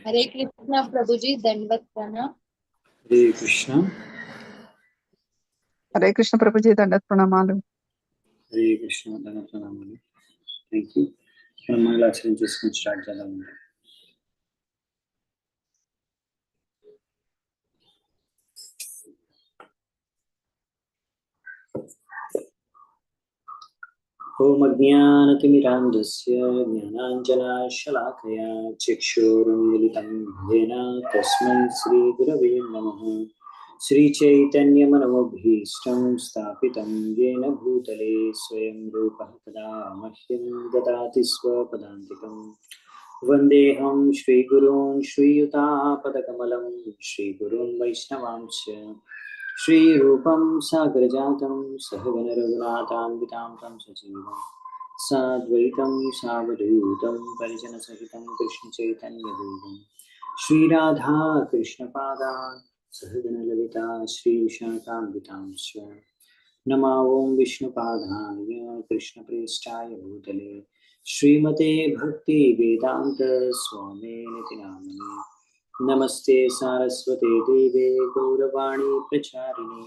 हरे कृष्णा प्रभु जी, दंडवत प्रणाम। हरे कृष्ण ప్రభు జీ దండత్ ప్రణామాలు. హరే కృష్ణ ధన ప్రణామాలు. Thank you. మనం మంగళాచరణ చేసుకుని స్టార్ట్ చేద్దాం. ఓం అజ్ఞానతిమిరాంధస్య జ్ఞానాంజనాశలాకయా చక్షురున్మిలితం येन తస్మై శ్రీగురవే నమః. శ్రీచైతన్యమనోభీష్టం స్థాపితం येन భూతలే స్వయం రూపః తదా మహ్యం దదాతి స్వపదాంతికం. వందేహం శ్రీగురూన్ శ్రీయుతాపదకమలం శ్రీగురూన్ వైష్ణవాంశ श्रीरूपं साग्रजातं सहगणरघुनाथान्वितां तं सजीवं साद्वैतं सावधूतं परिजनसहितं कृष्णचैतन्यदेवं श्रीराधा कृष्णपादान् सहगणललिता श्रीविशाखान्वितांश्च नमो ॐ विष्णुपादाय कृष्णप्रेष्ठाय भूतले श्रीमते भक्तिवेदान्त स्वामिनिति नामिने. नमस्ते सारस्वते देवे गौरवाणी प्रचारिणे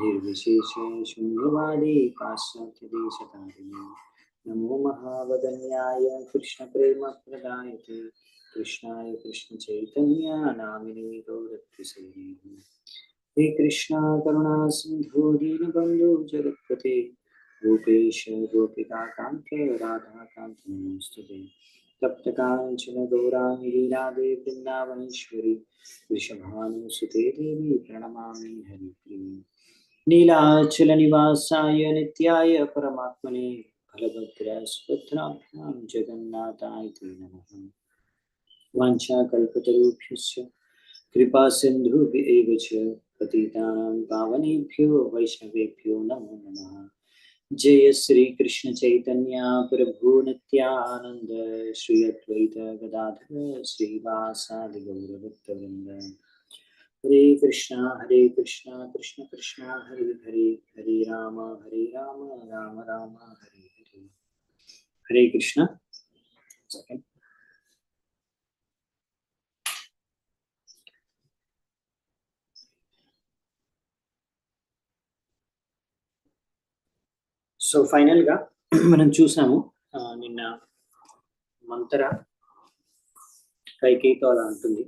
निर्विशेषे शून्यवादी पाश्चात्यदेशतारिणे. नमो महावदन्याय कृष्णप्रेमप्रदायते कृष्णाय कृष्णचैतन्य नामिने गौरत्रिसेने. हे कृष्णा करुणा सिंधु दीनबंधु जगत्पते गोपेश गोपिकाकांत राधाकांत नमोस्तुते. तप्तकांचन गौरांगी लीलादे वृंदावनेश्वरी वृषभानुसुते देवी प्रणमामि हरिप्रिये. नीलाचल निवासाय नित्याय परमात्मने बलभद्र सुभद्राभ्यां जगन्नाथाय ते नमः. वाञ्छाकल्पतरुभ्यश्च कृपा सिन्धुभ्येव च पतितानां पावनेभ्यो वैष्णवेभ्यो नमो नमः. जय श्री कृष्ण चैतन्य प्रभु नित्यानंद श्री अद्वैत गदाधर श्रीवासादि गौरभक्तवृंद. हरे कृष्णा कृष्ण कृष्ण हरे हरे, हरे राम राम राम हरे हरे. हरे कृष्ण. సో ఫైనల్గా మనం చూసాము నిన్న మంతర కైకేయితో అలా అంటుంది,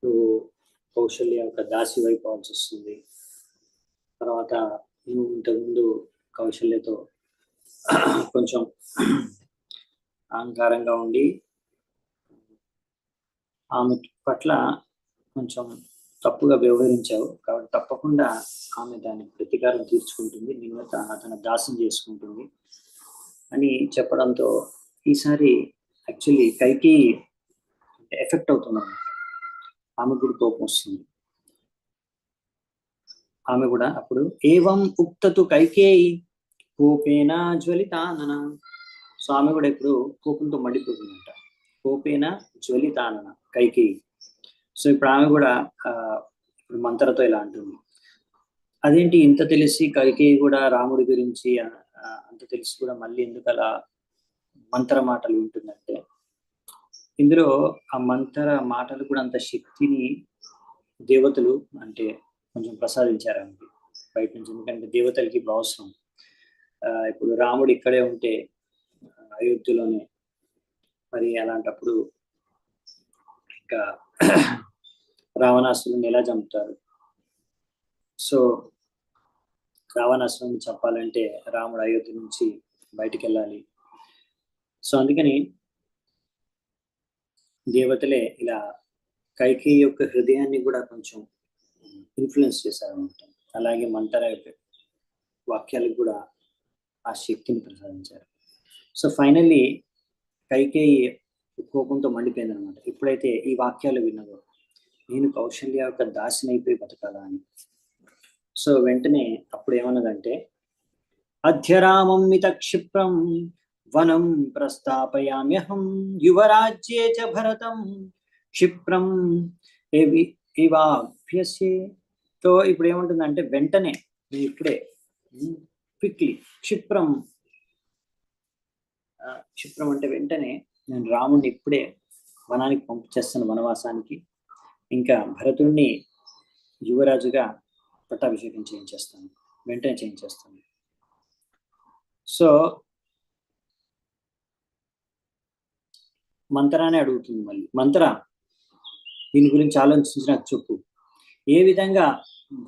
నువ్వు కౌశల్య యొక్క దాసి వైపు అవ్వాల్సి వస్తుంది. తర్వాత నువ్వు ఇంతకుముందు కౌశల్యతో కొంచెం అహంకారంగా ఉండి ఆమె పట్ల కొంచెం తప్పుగా వ్యవహరించావు, కాబట్టి తప్పకుండా ఆమె దాని ప్రతీకారం తీర్చుకుంటుంది, నిన్ను తన దాసం చేసుకుంటుంది అని చెప్పడంతో ఈసారి యాక్చువల్లీ కైకేయి ఎఫెక్ట్ అవుతుంది అన్నమాట. ఆమె కూడా కోపం వస్తుంది. ఆమె కూడా అప్పుడు ఏవం ఉక్తతు కైకేయి కోపేన జ్వలితానన. సో ఆమె కూడా ఇప్పుడు కోపంతో మండిపోతుందంట. కోపేన జ్వలితానన కైకేయి. సో ఇప్పుడు ఆమె కూడా ఇప్పుడు మంతరతో ఇలా అంటుంది, అదేంటి ఇంత తెలిసి కైకేయి కూడా రాముడి గురించి అంత తెలిసి కూడా మళ్ళీ ఎందుకు అలా మంతర మాటలు వింటుందంటే, ఇందులో ఆ మంతర మాటలు కూడా అంత శక్తిని దేవతలు అంటే కొంచెం ప్రసాదించారు ఆమెకి బయట నుంచి. ఎందుకంటే దేవతలకి ఇప్పుడు అవసరం. ఇప్పుడు రాముడు ఇక్కడే ఉంటే అయోధ్యలోనే, మరి అలాంటప్పుడు ఇంకా రావణాసురుని ఎలా చంపుతారు? సో రావణాసురుని చంపాలంటే రాముడు అయోధ్య నుంచి బయటికి వెళ్ళాలి. సో అందుకని దేవతలే ఇలా కైకేయి యొక్క హృదయాన్ని కూడా కొంచెం ఇన్ఫ్లుయెన్స్ చేశారనమాట. అలాగే మంతర వాక్యాలకు కూడా ఆ శక్తిని ప్రసాదించారు. సో ఫైనల్లీ కైకేయి కోపంతో మండిపోయింది అనమాట. ఎప్పుడైతే ఈ వాక్యాలు విన్నదో, నేను కౌశల్య యొక్క దాసినైపోయి బతకాలా అని. సో వెంటనే అప్పుడు ఏమన్నదంటే, అధ్యరామం మిత క్షిప్రం వనం ప్రస్థాపయామ్యహం యువరాజ్యే చ భరతం క్షిప్రం ఇవాభ్యసే. సో ఇప్పుడు ఏముంటుందంటే, వెంటనే నేను ఇప్పుడే క్విక్లీ, క్షిప్రం అంటే వెంటనే నేను రాముడిని ఇప్పుడే వనానికి పంపించేస్తాను, వనవాసానికి. ఇంకా భరతుడిని యువరాజుగా పట్టాభిషేకం చేయించేస్తాను, వెంటనే చేయించేస్తాను. సో మంతరానే అడుగుతుంది మళ్ళీ, మంతరా దీని గురించి ఆలోచించి నాకు చెప్పు, ఏ విధంగా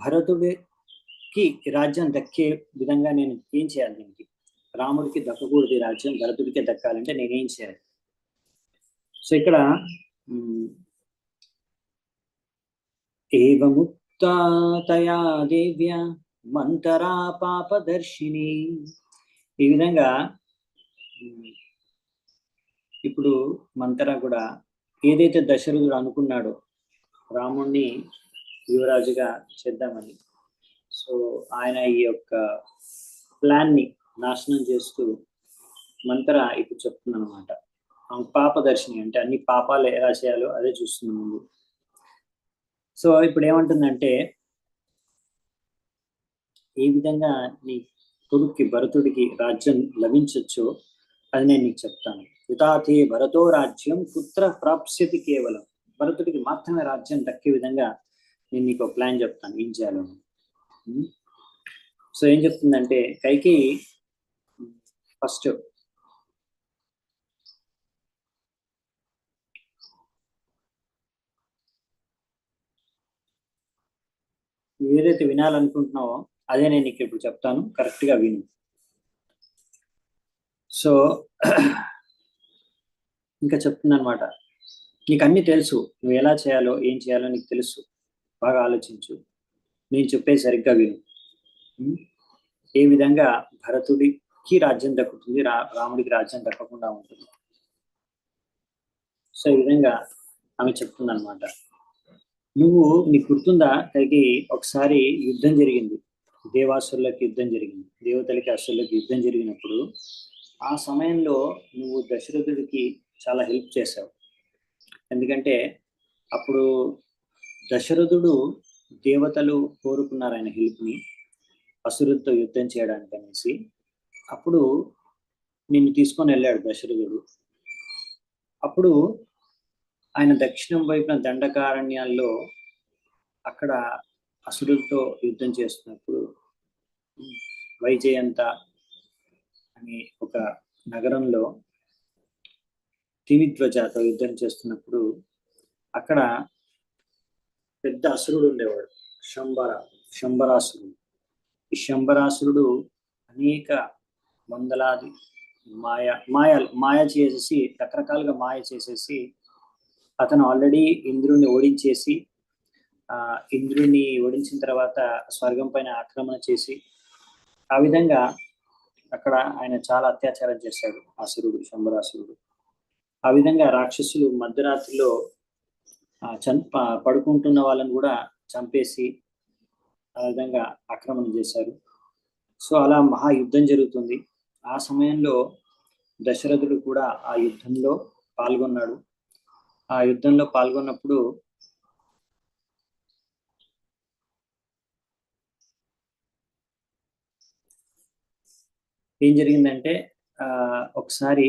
భరతుడికి రాజ్యం దక్కే విధంగా నేను ఏం చేయాలి? దీనికి రాముడికి దక్కకూడదు ఈ రాజ్యం, భరతుడికే దక్కాలంటే నేనేం చేయాలి? సో ఇక్కడ ఏవముక్తయా దేవ్య మంతరా పాపదర్శిని. ఈ విధంగా ఇప్పుడు మంతర కూడా ఏదైతే దశరథుడు అనుకున్నాడో రాముణ్ణి యువరాజుగా చేద్దామని, సో ఆయన ఈ యొక్క ప్లాన్ ని నాశనం చేస్తూ మంతర ఇప్పుడు చెప్తుంది అనమాట. పాపదర్శిని అంటే అన్ని పాపాలు ఎలా చేయాలో అదే చూస్తుంది ముందు. సో ఇప్పుడు ఏమంటుందంటే, ఏ విధంగా నీ కొడుక్కి భరతుడికి రాజ్యం లభించొచ్చో అది నేను నీకు చెప్తాను. యుతాతే భరతో రాజ్యం పుత్ర ప్రాప్స్యతి కేవలం. భరతుడికి మాత్రమే రాజ్యం దక్కే విధంగా నేను నీకు ప్లాన్ చెప్తాను, ఏం చేయాలో. సో ఏం చెప్తుందంటే కైకేయి ఫస్ట్ ఏదైతే వినాలనుకుంటున్నావో అదే నేను నీకు ఇప్పుడు చెప్తాను, కరెక్ట్ గా విను. సో ఇంకా చెప్తుందనమాట, నీకు అన్ని తెలుసు, నువ్వు ఎలా చేయాలో ఏం చేయాలో నీకు తెలుసు, బాగా ఆలోచించు, నేను చెప్పేది సరిగ్గా విను. ఏ విధంగా భరతుడికి రాజ్యం దక్కుతుంది, రాముడికి రాజ్యం దక్కకుండా ఉంటుంది. సో ఈ విధంగా ఆమె చెప్తుందన్నమాట. నీకు గుర్తుందా కైకి, ఒకసారి యుద్ధం జరిగింది, దేవాసురులకి యుద్ధం జరిగింది, దేవతలకి అసురులకి యుద్ధం జరిగినప్పుడు ఆ సమయంలో నువ్వు దశరథుడికి చాలా హెల్ప్ చేశావు. ఎందుకంటే అప్పుడు దశరథుడు దేవతలు కోరుకున్నారు ఆయన హెల్ప్ని అసురులతో యుద్ధం చేయడానికి అనేసి. అప్పుడు నిన్ను తీసుకొని వెళ్ళాడు దశరథుడు. అప్పుడు ఆయన దక్షిణం వైపున దండకారణ్యాల్లో అక్కడ అసురులతో యుద్ధం చేస్తున్నప్పుడు వైజయంత అనే ఒక నగరంలో తిమిధ్వజతో యుద్ధం చేస్తున్నప్పుడు అక్కడ పెద్ద అసురుడు ఉండేవాడు, శంబరాసురుడు. ఈ శంబరాసురుడు అనేక వందలాది మాయ చేసేసి, రకరకాలుగా మాయ చేసేసి, అతను ఆల్రెడీ ఇంద్రుడిని ఓడించేసి, ఇంద్రుడిని ఓడించిన తర్వాత స్వర్గం పైన ఆక్రమణ చేసి, ఆ విధంగా అక్కడ ఆయన చాలా అత్యాచారం చేశాడు అసురుడు, శంబరాసురుడు. ఆ విధంగా రాక్షసులు మధ్యరాత్రిలో పడుకుంటున్న వాళ్ళని కూడా చంపేసి ఆ విధంగా ఆక్రమణ చేశారు. సో అలా మహాయుద్ధం జరుగుతుంది. ఆ సమయంలో దశరథుడు కూడా ఆ యుద్ధంలో పాల్గొన్నాడు. ఆ యుద్ధంలో పాల్గొన్నప్పుడు ఏం జరిగిందంటే, ఒకసారి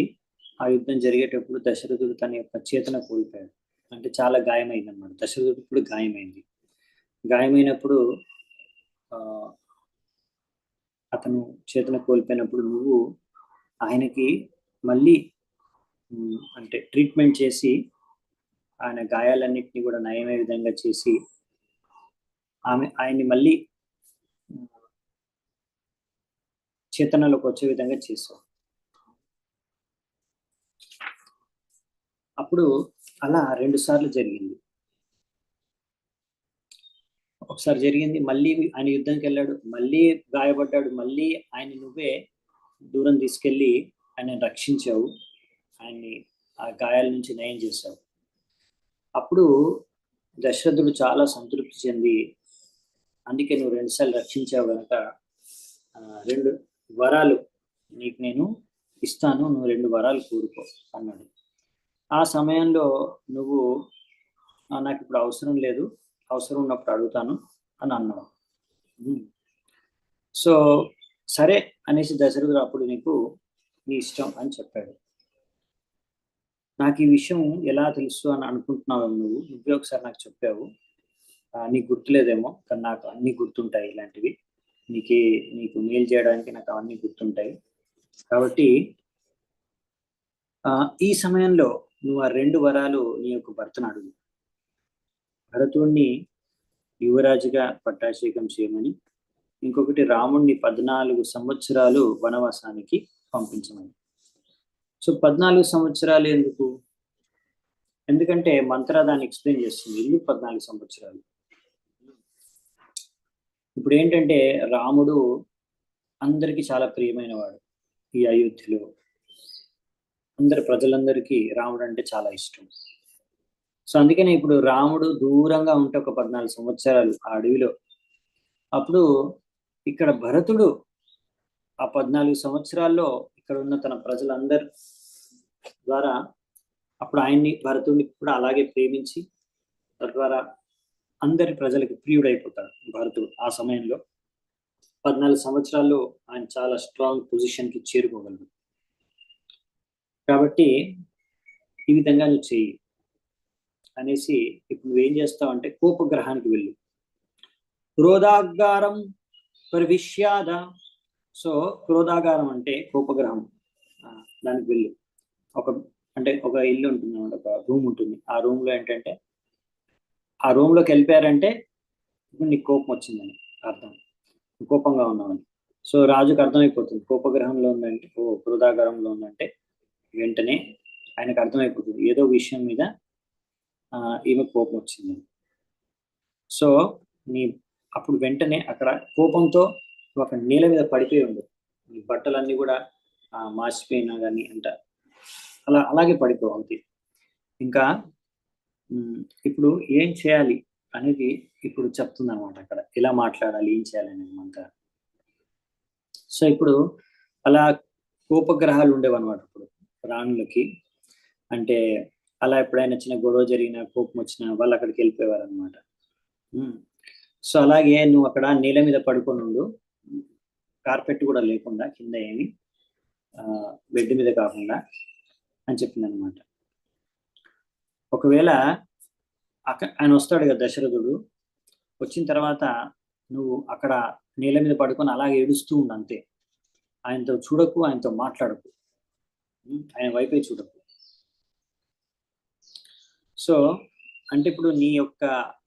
ఆ యుద్ధం జరిగేటప్పుడు దశరథుడు తన యొక్క చేతన కోల్పోయాడు. అంటే చాలా గాయమైంది అన్నమాట. దశరథుడు ఇప్పుడు గాయమైంది. గాయమైనప్పుడు అతను చేతన కోల్పోయినప్పుడు నువ్వు ఆయనకి మళ్ళీ అంటే ట్రీట్మెంట్ చేసి ఆయన గాయాలన్నింటినీ కూడా నయమే విధంగా చేసి ఆయన్ని మళ్ళీ చేతనలోకి వచ్చే విధంగా చేసావు. అప్పుడు అలా 2 సార్లు జరిగింది. ఒకసారి జరిగింది, మళ్ళీ ఆయన యుద్ధానికి వెళ్ళాడు, మళ్ళీ గాయపడ్డాడు, మళ్ళీ ఆయన నువ్వే దూరం తీసుకెళ్ళి ఆయన రక్షించావు, ఆయన్ని ఆ గాయాల నుంచి నయం చేశావు. అప్పుడు దశరథుడు చాలా సంతృప్తి చెంది, అందుకే నువ్వు 2 సార్లు రక్షించావు కనుక 2 వరాలు నీకు నేను ఇస్తాను, నువ్వు 2 వరాలు కోరుకో అన్నాడు. ఆ సమయంలో నువ్వు నాకు ఇప్పుడు అవసరం లేదు, అవసరం ఉన్నప్పుడు అడుగుతాను అని అన్నాడు. సో సరే అనేసి దశరథుడు అప్పుడు నీకు నీ ఇష్టం అని చెప్పాడు. నాకు ఈ విషయం ఎలా తెలుసు అని అనుకుంటున్నావు నువ్వే ఒకసారి నాకు చెప్పావు. నీకు గుర్తులేదేమో, కానీ నాకు అన్ని గుర్తుంటాయి ఇలాంటివి. నీకు మేలు చేయడానికి నాకు అవన్నీ గుర్తుంటాయి. కాబట్టి ఈ సమయంలో నువ్వు ఆ 2 వరాలు నీ యొక్క భర్తను అడుగు. భరతుడిని యువరాజుగా పట్టాభిషేకం చేయమని, ఇంకొకటి రాముడిని 14 సంవత్సరాలు వనవాసానికి పంపించమని. సో 14 సంవత్సరాలు ఎందుకు? ఎందుకంటే మంత్ర దాన్ని ఎక్స్ప్లెయిన్ చేస్తుంది. ఎందుకు 14 సంవత్సరాలు? ఇప్పుడు ఏంటంటే రాముడు అందరికీ చాలా ప్రియమైన వాడు. ఈ అయోధ్యలో ప్రజలందరికీ రాముడు అంటే చాలా ఇష్టం. సో అందుకనే ఇప్పుడు రాముడు దూరంగా ఉంటే ఒక 14 సంవత్సరాలు ఆ అడవిలో, అప్పుడు ఇక్కడ భరతుడు ఆ 14 సంవత్సరాల్లో ఇక్కడ ఉన్న తన ప్రజలందరి ద్వారా అప్పుడు భరతుడిని కూడా అలాగే ప్రేమించి తద్వారా అందరి ప్రజలకి ప్రియుడైపోతాడు భరతుడు. ఆ సమయంలో 14 సంవత్సరాల్లో ఆయన చాలా స్ట్రాంగ్ పొజిషన్కి చేరుకోగలడు. కాబట్టి ఈ విధంగా నువ్వు చెయ్యి అనేసి ఇప్పుడు నువ్వేం చేస్తావంటే కోపగ్రహానికి వెళ్ళు. క్రోధాగారం పరివిష్యాద. సో క్రోధాగారం అంటే కోపగ్రహం, దానికి వెళ్ళు. ఒక ఇల్లు ఉంటుంది అన్నమాట, ఒక రూమ్ ఉంటుంది. ఆ రూమ్ లో ఏంటంటే ఆ రూమ్ లోకి వెళ్ళిపోయారంటే ఇప్పుడు నీకు కోపం వచ్చిందని అర్థం, కోపంగా ఉన్నామని. సో రాజుకు అర్థమైపోతుంది కోపగ్రహంలో ఉందంటే, క్రోధాగారంలో ఉందంటే వెంటనే ఆయనకు అర్థమైపోతుంది ఏదో విషయం మీద ఈమె కోపం వచ్చిందని. సో అప్పుడు వెంటనే అక్కడ కోపంతో ఒక నేల మీద పడిపోయి ఉండు, నీ బట్టలన్నీ కూడా మాసిపోయినా కానీ అంట అలాగే పడిపోవాలి. ఇంకా ఇప్పుడు ఏం చేయాలి అనేది ఇప్పుడు చెప్తుంది అనమాట. అక్కడ ఎలా మాట్లాడాలి, ఏం చేయాలి అనేది అంతా. సో ఇప్పుడు అలా కోపగ్రహాలు ఉండేవన్నమాట ఇప్పుడు రాణులకి. అంటే అలా ఎప్పుడైనా చిన్న గొడవ జరిగినా, కోపం వచ్చినా వాళ్ళు అక్కడికి వెళ్ళిపోయేవారు అనమాట. సో అలాగే నువ్వు అక్కడ నేల మీద పడుకొని ఉండు, కార్పెట్ కూడా లేకుండా, కింద ఏమి బెడ్ మీద కాకుండా అని చెప్పింది అనమాట. ఒకవేళ ఆయన వస్తాడు కదా దశరథుడు, వచ్చిన తర్వాత నువ్వు అక్కడ నేల మీద పడుకొని అలాగే ఏడుస్తూ ఉండు అంతే. ఆయనతో చూడకు, ఆయనతో మాట్లాడకు, ఆయన వైపే చూడకు. సో అంటే ఇప్పుడు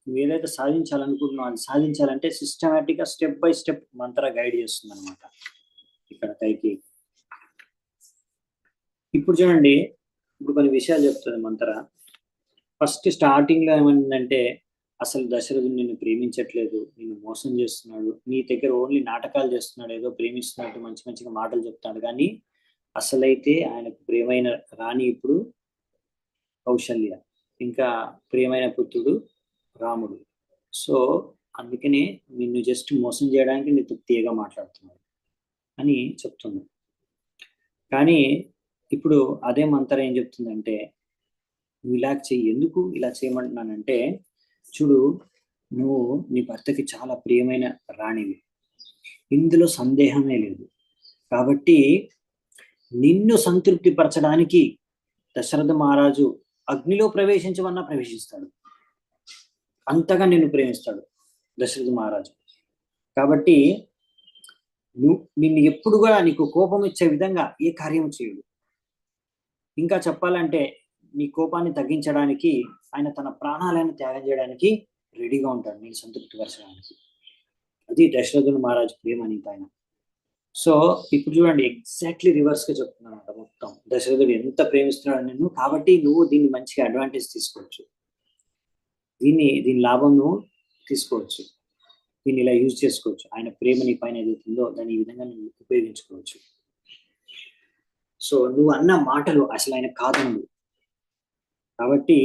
నువ్వు ఏదైతే సాధించాలనుకుంటున్నావు అది సాధించాలంటే సిస్టమేటిక్గా step by step Mantra guide చేస్తుంది అనమాట ఇక్కడ కైకి. ఇప్పుడు చూడండి, ఇప్పుడు కొన్ని విషయాలు చెప్తుంది మంత్ర. ఫస్ట్ స్టార్టింగ్ లో ఏమైందంటే, అసలు దశరథుడు నిన్ను ప్రేమించట్లేదు, నిన్ను మోసం చేస్తున్నాడు, నీ దగ్గర ఓన్లీ నాటకాలు చేస్తున్నాడు, ఏదో ప్రేమిస్తున్నట్టు మంచి మంచిగా మాటలు చెప్తాడు, కానీ అసలైతే ఆయనకు ప్రియమైన రాణి ఇప్పుడు కౌశల్య, ఇంకా ప్రియమైన పుత్రుడు రాముడు. సో అందుకనే నిన్ను జస్ట్ మోసం చేయడానికి నీతో తీయగా మాట్లాడుతున్నాడు అని చెప్తుంది. కానీ ఇప్పుడు అదే మంత్ర ఏం చెప్తుందంటే, నువ్వు ఇలా చెయ్యి. ఎందుకు ఇలా చేయమంటున్నానంటే, చూడు, నువ్వు నీ భర్తకి చాలా ప్రియమైన రాణివి, ఇందులో సందేహమే లేదు. కాబట్టి నిన్ను సంతృప్తి పరచడానికి దశరథ మహారాజు అగ్నిలో ప్రవేశించమన్నా ప్రవేశిస్తాడు, అంతగా నిన్ను ప్రేమిస్తాడు దశరథ మహారాజు. కాబట్టి నిన్ను ఎప్పుడుగా నీకు కోపం ఇచ్చే విధంగా ఏ కార్యం చేయడు. ఇంకా చెప్పాలంటే నీ కోపాన్ని తగ్గించడానికి ఆయన తన ప్రాణాలను త్యాగం చేయడానికి రెడీగా ఉంటాడు నీ సంతృప్తి పరచడానికి. అది దశరథుని మహారాజు ప్రేమ నీ పైన. సో ఇప్పుడు చూడండి, ఎగ్జాక్ట్లీ రివర్స్ గా చెప్తున్నాను అంట మొత్తం. దశరథుడు ఎంత ప్రేమిస్తున్నాడు నిన్ను, కాబట్టి నువ్వు దీన్ని మంచిగా అడ్వాంటేజ్ తీసుకోవచ్చు, దీని లాభం నువ్వు తీసుకోవచ్చు, దీన్ని ఇలా యూజ్ చేసుకోవచ్చు. ఆయన ప్రేమ నీ పైన ఏదైతుందో దాన్ని ఈ విధంగా నువ్వు ఉపయోగించుకోవచ్చు. సో నువ్వు అన్న మాటలు అసలు ఆయన కాదనుడు, కాబట్టి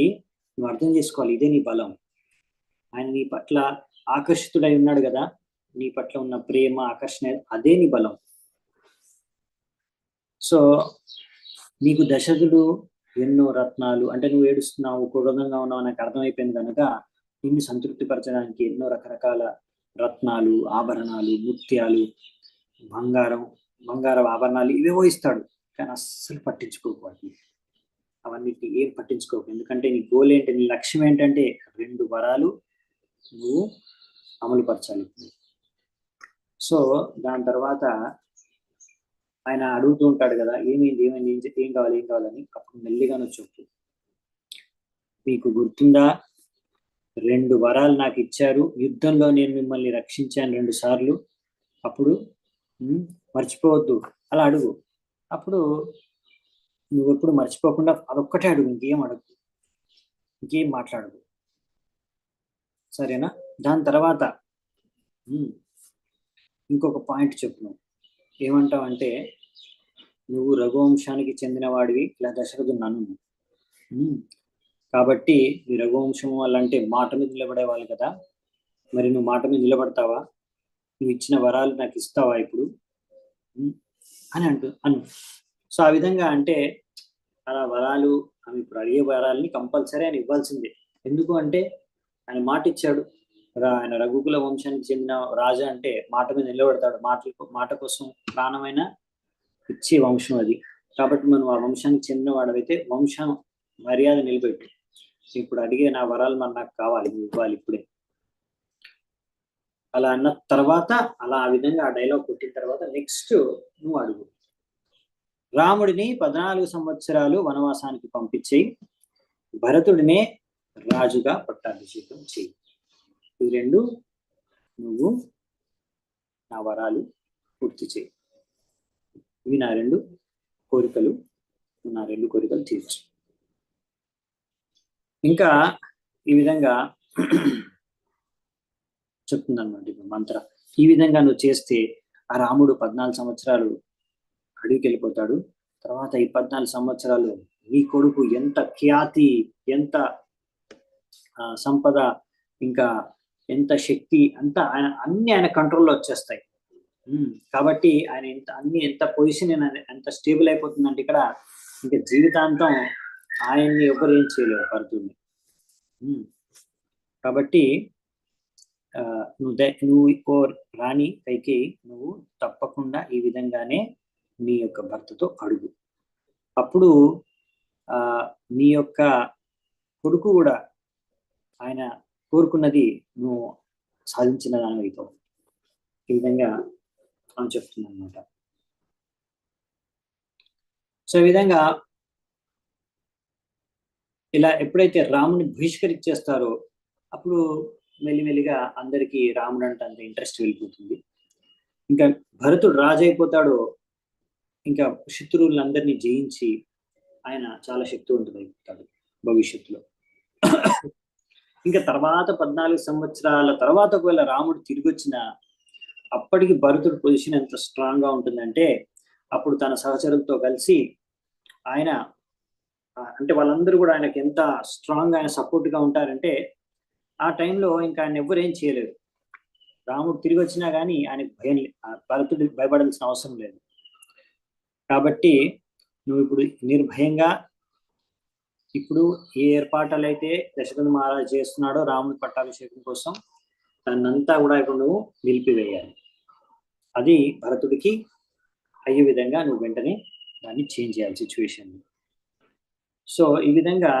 నువ్వు అర్థం చేసుకోవాలి, ఇదే నీ బలం. ఆయన నీ పట్ల ఆకర్షితుడై ఉన్నాడు కదా, నీ పట్ల ఉన్న ప్రేమ, ఆకర్షణ, అదే నీ బలం. సో నీకు దశరథుడు ఎన్నో రత్నాలు, అంటే నువ్వు ఏడుస్తున్నావు, క్రోధంగా ఉన్నావు నాకు అర్థమైపోయింది కనుక నిన్ను సంతృప్తిపరచడానికి ఎన్నో రకరకాల రత్నాలు, ఆభరణాలు, ముత్యాలు, బంగారం ఆభరణాలు ఇవేవో ఇస్తాడు, కానీ అస్సలు పట్టించుకోకపోతే అవన్నిటి ఏం పట్టించుకోకు. ఎందుకంటే నీ గోల్ ఏంటి, నీ లక్ష్యం ఏంటంటే 2 వరాలు నువ్వు అమలు పరచాలి. సో దాని తర్వాత ఆయన అడుగుతూ ఉంటాడు కదా, ఏమైంది ఏమైంది ఏం కావాలి ఏం కావాలని. అప్పుడు మెల్లిగా నువ్వు చెప్పు, మీకు గుర్తుందా 2 వరాలు నాకు ఇచ్చారు, యుద్ధంలో నేను మిమ్మల్ని రక్షించాను 2 సార్లు, అప్పుడు మర్చిపోవద్దు అలా అడుగు. అప్పుడు నువ్వు ఎప్పుడు మర్చిపోకుండా అదొక్కటే అడుగు, ఇంకేం అడుగు, ఇంకేం మాట్లాడదు, సరేనా? దాని తర్వాత ఇంకొక పాయింట్ చెప్పు. నువ్వు ఏమంటావంటే, నువ్వు రఘువంశానికి చెందిన వాడివి, ఇలా దశరథుడు నన్ను, కాబట్టి ఈ రఘువంశం వాళ్ళంటే మాట మీద నిలబడే వాళ్ళు కదా, మరి నువ్వు మాట మీద నిలబడతావా, నువ్వు ఇచ్చిన వరాలు నాకు ఇస్తావా ఇప్పుడు అని అను. సో ఆ విధంగా అంటే అలా వరాలు ఆమె ఇప్పుడు అడిగే వరాలని కంపల్సరీ ఆయన ఇవ్వాల్సిందే. ఎందుకు అంటే ఆయన మాట ఇచ్చాడు, ఆయన రఘుకుల వంశానికి చెందిన రాజా అంటే మాట మీద నిలబడతాడు, మాట కోసం ప్రాణమైన ఇచ్చే వంశం అది. కాబట్టి మనం ఆ వంశానికి చెందిన వాడైతే వంశం మర్యాద నిలబెట్టు, ఇప్పుడు అడిగే నా వరాలు నాకు కావాలి, నువ్వు ఇవ్వాలి ఇప్పుడే అలా అన్న తర్వాత, అలా ఆ విధంగా ఆ డైలాగ్ కొట్టిన తర్వాత నెక్స్ట్ నువ్వు అడుగు, రాముడిని 14 సంవత్సరాలు వనవాసానికి పంపించి భరతుడినే రాజుగా పట్టాభిషేకం చేయి. ఈ 2 నువ్వు నా వరాలు పూర్తి చేయి, ఇవి నా 2 కోరికలు, నా 2 కోరికలు తీర్చు. ఇంకా ఈ విధంగా చెప్తుందన్నమాట ఇప్పుడు మంత్ర. ఈ విధంగా నువ్వు చేస్తే ఆ రాముడు 14 సంవత్సరాలు అడవికి వెళ్ళిపోతాడు. తర్వాత ఈ 14 సంవత్సరాలు నీ కొడుకు ఎంత ఖ్యాతి, ఎంత సంపద, ఇంకా ఎంత శక్తి, అంతా ఆయన కంట్రోల్లో వచ్చేస్తాయి. కాబట్టి ఆయన ఎంత పొజిషన్ ఎంత స్టేబుల్ అయిపోతుందంటే ఇక్కడ ఇంకా జీవితాంతం ఆయన్ని ఎవరు ఏం చేయలేరు భరతుడిని. కాబట్టి నువ్వు రాణి కైకేయి, నువ్వు తప్పకుండా ఈ విధంగానే నీ యొక్క భర్తతో అడుగు. అప్పుడు నీ యొక్క కొడుకు కూడా ఆయన కోరుకున్నది నువ్వు సాధించిన దానితో, ఈ విధంగా అని చెప్తుంది అనమాట. సో ఈ విధంగా ఇలా ఎప్పుడైతే రాముని బహిష్కరించేస్తారో అప్పుడు మెల్లిమెల్లిగా అందరికీ రాముడు అంటే అంత ఇంట్రెస్ట్ వెళ్ళిపోతుంది. ఇంకా భరతుడు రాజు అయిపోతాడో ఇంకా శత్రువులందరినీ జయించి ఆయన చాలా శక్తివంతుడు అయిపోతాడు భవిష్యత్తులో. ఇంకా తర్వాత 14 సంవత్సరాల తర్వాత ఒకవేళ రాముడు తిరిగి వచ్చిన అప్పటికి భరతుడు పొజిషన్ ఎంత స్ట్రాంగ్ గా ఉంటుందంటే, అప్పుడు తన సహచరులతో కలిసి ఆయన అంటే వాళ్ళందరూ కూడా ఆయనకి ఎంత స్ట్రాంగ్ ఆయన సపోర్ట్ గా ఉంటారంటే, ఆ టైంలో ఇంకా ఆయన ఎవరు ఏం చేయలేరు. రాముడు తిరిగి వచ్చినా కానీ ఆయనకు భయం, భరతుడికి భయపడాల్సిన అవసరం లేదు. కాబట్టి నువ్వు ఇప్పుడు నిర్భయంగా ఇప్పుడు ఏ ఏర్పాట్లు అయితే దశరథ మహారాజు చేస్తున్నాడో రాముడి పట్టాభిషేకం కోసం, దాన్నంతా కూడా ఇప్పుడు నువ్వు నిలిపివేయాలి. అది భరతుడికి అయ్యే విధంగా నువ్వు వెంటనే దాన్ని చేంజ్ చేయాలి సిచ్యువేషన్. సో ఈ విధంగా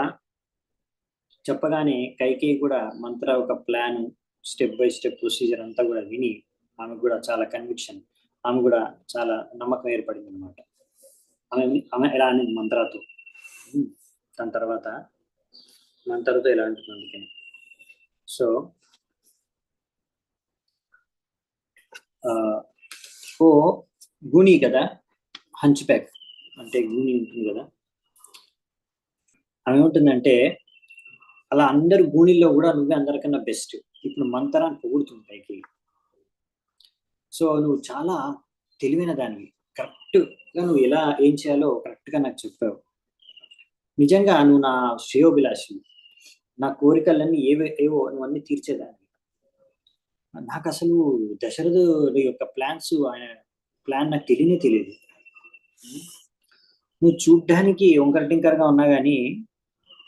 చెప్పగానే కైకేయి కూడా మంత్ర ఒక plan, step by step procedure అంతా కూడా విని ఆమెకు కూడా చాలా కన్విక్షన్, ఆమె కూడా చాలా నమ్మకం ఏర్పడింది అనమాట. ఆమె ఎలా అనేది మంత్రతో, దాని తర్వాత మంత్రతో ఎలా అంటుంది అందుకని. సో ఓ గూని కదా, హంచ్ బ్యాక్ అంటే గూని ఉంటుంది కదా, ఆమె ఏముంటుందంటే అలా అందరు గూనిల్లో కూడా నువ్వే అందరికన్నా బెస్ట్. ఇప్పుడు మంత్రాన్ని పొగుడుతుంది పైకి. సో నువ్వు చాలా తెలివైన దానివి, కరెక్ట్గా నువ్వు ఎలా ఏం చేయాలో కరెక్ట్గా నాకు చెప్పావు. నిజంగా నువ్వు నా శ్రేయోభిలాషి, నా కోరికలన్నీ ఏవో నువ్వు అన్ని తీర్చేదాన్ని. నాకు అసలు దశరథుడి యొక్క ప్లాన్స్, ఆయన ప్లాన్ నాకు తెలియదు. నువ్వు చూడ్డానికి వంకర టింకరగా ఉన్నా కానీ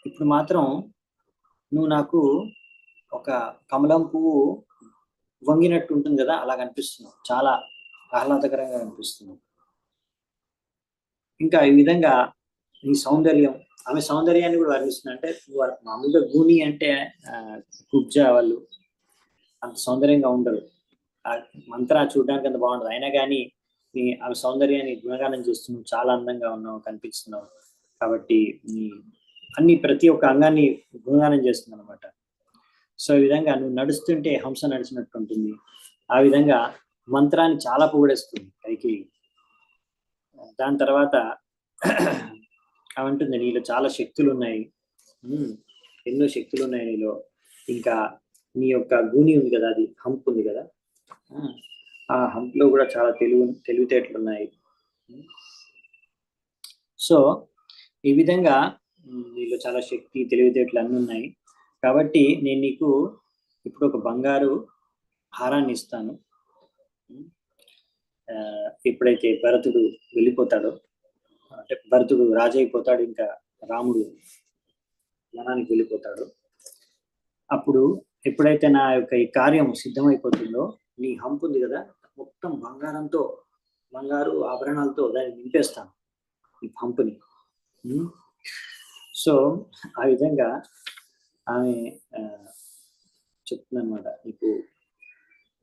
ఇప్పుడు మాత్రం నువ్వు నాకు ఒక కమలం పువ్వు వంగినట్టు ఉంటుంది కదా, అలా కనిపిస్తున్నావు, చాలా ఆహ్లాదకరంగా కనిపిస్తున్నావు. ఇంకా ఈ విధంగా నీ సౌందర్యం, ఆమె సౌందర్యాన్ని కూడా వర్ణిస్తుంది. అంటే మామూలుగా గూని అంటే కుబ్జ వాళ్ళు అంత సౌందర్యంగా ఉండరు. ఆ మంత్ర చూడడానికి అంత బాగుండదు. అయినా కానీ ఆమె సౌందర్యాన్ని గుణగానం చేస్తున్నావు, చాలా అందంగా ఉన్నావు, కనిపిస్తున్నావు కాబట్టి అన్ని ప్రతి ఒక్క అంగాన్ని గుణగానం చేస్తుంది అనమాట. సో ఈ విధంగా నువ్వు నడుస్తుంటే హంస నడిచినట్టు ఉంటుంది. ఆ విధంగా మంత్రాన్ని చాలా పొగిడేస్తుంది కైకేయి. దాని తర్వాత అవంటుంది నీలో చాలా శక్తులు ఉన్నాయి, ఎన్నో శక్తులు ఉన్నాయి నీలో. ఇంకా నీ యొక్క గూని ఉంది కదా, అది హంప్ ఉంది కదా, ఆ హంప్ లో కూడా చాలా తెలివితేటలు ఉన్నాయి. సో ఈ విధంగా నీలో చాలా శక్తి, తెలివితేటలు అన్నీ ఉన్నాయి. కాబట్టి నేను నీకు ఇప్పుడు ఒక బంగారు హారాన్ని ఇస్తాను. ఎప్పుడైతే భరతుడు వెళ్ళిపోతాడో, అంటే భరతుడు రాజు అయిపోతాడు, ఇంకా రాముడు వనానికి వెళ్ళిపోతాడు, అప్పుడు ఎప్పుడైతే నా యొక్క ఈ కార్యం సిద్ధమైపోతుందో నీ హంపు ఉంది కదా, మొత్తం బంగారంతో, బంగారు ఆభరణాలతో దాన్ని నింపేస్తాను ఈ హంపుని. సో ఆ విధంగా ఆమె చెప్తుంది అనమాట, నీకు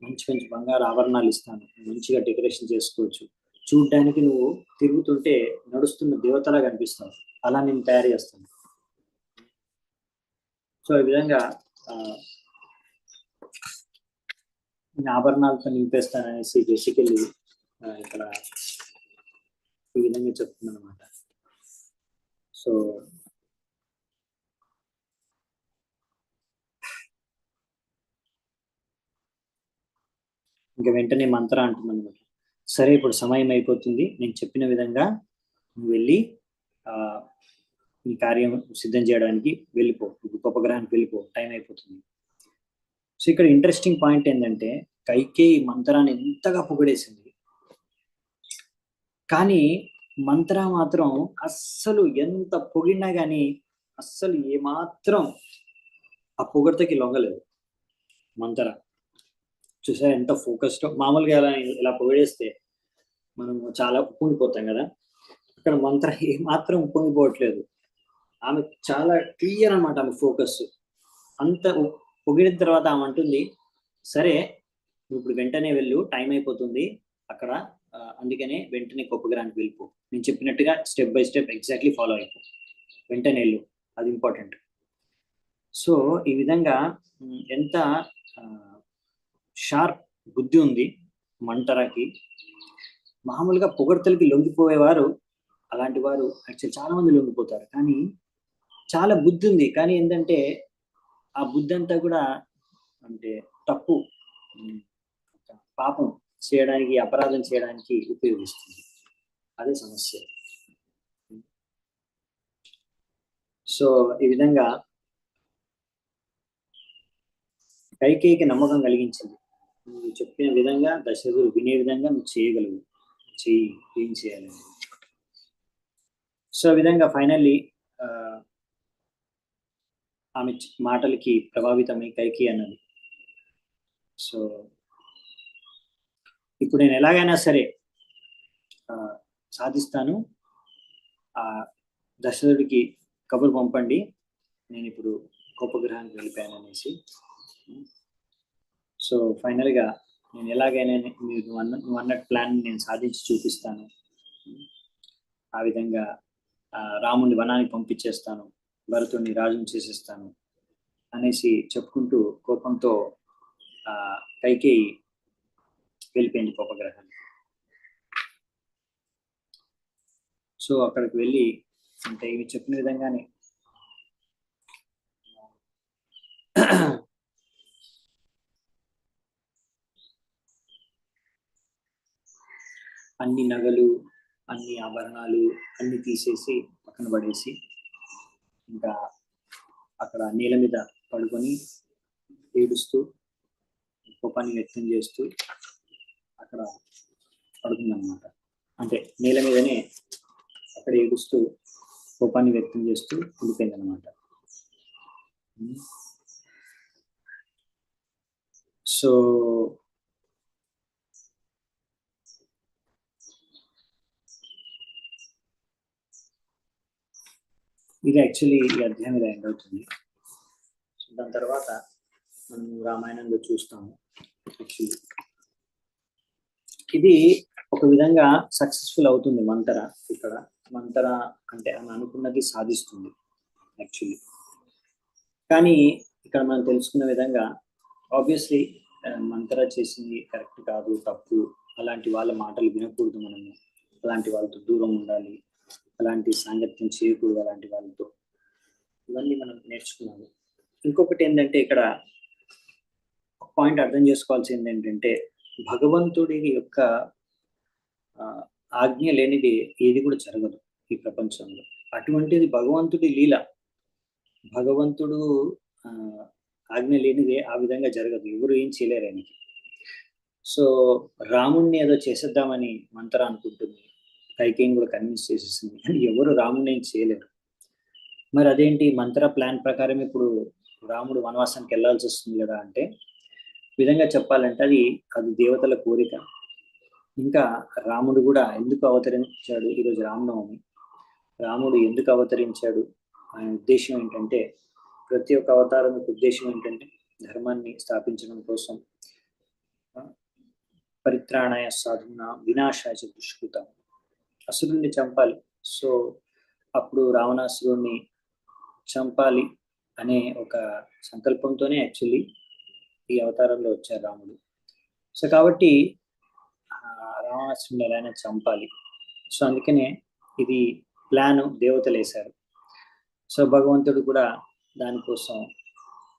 మంచి మంచి బంగారు ఆభరణాలు ఇస్తాను, మంచిగా డెకరేషన్ చేసుకోవచ్చు, చూడ్డానికి నువ్వు తిరుగుతుంటే నడుస్తున్న దేవతలా కనిపిస్తావు, అలా నేను తయారు చేస్తాను. సో ఈ విధంగా ఆభరణాలతో నింపేస్తాననేసి బేసికల్లీ ఇక్కడ ఈ విధంగా చెప్తుంది అనమాట. సో ఇంకా వెంటనే మంత్ర అంటుంది అనమాట, సరే ఇప్పుడు సమయం అయిపోతుంది, నేను చెప్పిన విధంగా నువ్వు వెళ్ళి నీ కార్యం సిద్ధం చేయడానికి వెళ్ళిపో, ఉపగ్రహానికి వెళ్ళిపో, టైం అయిపోతుంది. సో ఇక్కడ ఇంట్రెస్టింగ్ పాయింట్ ఏంటంటే కైకేయి మంత్రాన్ని ఎంతగా పొగిడేసింది, కానీ మంత్ర మాత్రం అస్సలు ఎంత పొగిడినా కానీ అస్సలు ఏమాత్రం ఆ పొగడ్తకి లొంగలేదు. మంత్ర చూసారా ఎంత ఫోకస్డ్. మామూలుగా ఇలా పొగిడేస్తే మనం చాలా ఉప్పొంగిపోతాం కదా, అక్కడ మంత్ర ఏమాత్రం ఉప్పొంగిపోవట్లేదు. ఆమె చాలా క్లియర్ అనమాట, ఆమె ఫోకస్. అంత పొగిడిన తర్వాత ఆమె అంటుంది, సరే నువ్వు ఇప్పుడు వెంటనే వెళ్ళు, టైం అయిపోతుంది అక్కడ, అందుకనే వెంటనే ఉపగ్రహానికి వెళ్ళిపో, నేను చెప్పినట్టుగా step by step exactly follow అయిపో, వెంటనే వెళ్ళు, అది ఇంపార్టెంట్. సో ఈ విధంగా ఎంత షార్ప్ బుద్ధి ఉంది మంటరాకి. మామూలుగా పొగడ్తలకి లొంగిపోయేవారు, అలాంటి వారు యాక్చువల్ చాలా మంది లొంగిపోతారు, కానీ చాలా బుద్ధి ఉంది, కానీ ఏంటంటే ఆ బుద్ధి అంతా కూడా అంటే తప్పు, పాపం చేయడానికి, అపరాధం చేయడానికి ఉపయోగిస్తుంది, అదే సమస్య. సో ఈ విధంగా కైకేయికి నమ్మకం కలిగించింది, నువ్వు చెప్పిన విధంగా దశరథుడు వినే విధంగా నువ్వు చేయగలవు, చెయ్యి, ఏం చేయాలి. సో ఈ విధంగా ఫైనల్లీ ఆమె మాటలకి ప్రభావితమై కైకేయి అన్నది, సో ఇప్పుడు నేను ఎలాగైనా సరే సాధిస్తాను, ఆ దశరథుడికి కబురు పంపండి, నేను ఇప్పుడు ఉపగ్రహానికి వెళ్ళిపోయాను అనేసి. సో ఫైనల్గా నేను ఎలాగైనా నువ్వు అన్నట్టు ప్లాన్ నేను సాధించి చూపిస్తాను, ఆ విధంగా రాముని వనానికి పంపించేస్తాను, భరతుడిని రాజుని చేసేస్తాను అనేసి చెప్పుకుంటూ కోపంతో కైకేయి వెళ్ళిపోయింది ఉపగ్రహాన్ని. సో అక్కడికి వెళ్ళి అంటే ఇవి చెప్పిన విధంగానే అన్ని నగలు, అన్ని ఆభరణాలు అన్ని తీసేసి పక్కన పడేసి ఇంకా అక్కడ నేల మీద పడుకొని ఏడుస్తూ కోపాన్ని వ్యక్తం చేస్తూ అక్కడ పడుకుందన్నమాట. అంటే నేల మీదనే అక్కడ ఏడుస్తూ కోపాన్ని వ్యక్తం చేస్తూ ఉండిపోయిందన్నమాట. సో ఇది యాక్చువల్లీ ఈ అధ్యాయం ఇలా ఎండ్ అవుతుంది. సో దాని తర్వాత మనం రామాయణంలో చూస్తాము. యాక్చువల్లీ ఇది ఒక విధంగా సక్సెస్ఫుల్ అవుతుంది మంతర. ఇక్కడ మంతర అంటే ఆమె అనుకున్నది సాధిస్తుంది యాక్చువల్లీ. కానీ ఇక్కడ మనం తెలుసుకున్న విధంగా ఆబ్వియస్లీ మంతర చేసింది కరెక్ట్ కాదు, తప్పు, అలాంటి వాళ్ళ మాటలు వినకూడదు, మనము అలాంటి వాళ్ళతో దూరం ఉండాలి, అలాంటి సాంగత్యం చేయకూడదు అలాంటి వాళ్ళతో, ఇవన్నీ మనం నేర్చుకున్నాము. ఇంకొకటి ఏంటంటే ఇక్కడ పాయింట్ అర్థం చేసుకోవాల్సింది ఏంటంటే భగవంతుడి యొక్క ఆజ్ఞ లేనిది ఏది కూడా జరగదు ఈ ప్రపంచంలో. అటువంటిది భగవంతుడి లీల. భగవంతుడు ఆజ్ఞ లేనిదే ఆ విధంగా జరగదు, ఎవరు ఏం చేయలేరు ఆయనకి. సో రాముణ్ణి ఏదో చేసేద్దామని మంతర అనుకుంటుంది, కైకేయిని కూడా కన్విన్స్ చేసేసింది, కానీ ఎవరు రాముణ్ణి ఏం చేయలేరు. మరి అదేంటి మంతర ప్లాన్ ప్రకారం ఇప్పుడు రాముడు వనవాసానికి వెళ్ళాల్సి వస్తుంది కదా అంటే, విధంగా చెప్పాలంటే అది దేవతల కోరిక. ఇంకా రాముడు కూడా ఎందుకు అవతరించాడు, ఈరోజు రామనవమి, రాముడు ఎందుకు అవతరించాడు, ఆయన ఉద్దేశం ఏంటంటే, ప్రతి ఒక్క అవతారం యొక్క ఉద్దేశం ఏంటంటే ధర్మాన్ని స్థాపించడం కోసం, పరిత్రాణాయ సాధున వినాశాయ దుష్కృతం, అసురుణ్ణి చంపాలి. సో అప్పుడు రావణాసురుణ్ణి చంపాలి అనే ఒక సంకల్పంతోనే యాక్చువల్లీ ఈ అవతారంలో వచ్చారు రాముడు. సో కాబట్టి రావణాసురుని ఎలాగైనా చంపాలి. సో అందుకనే ఇది ప్లాన్ దేవతలు వేశారు. సో భగవంతుడు కూడా దానికోసం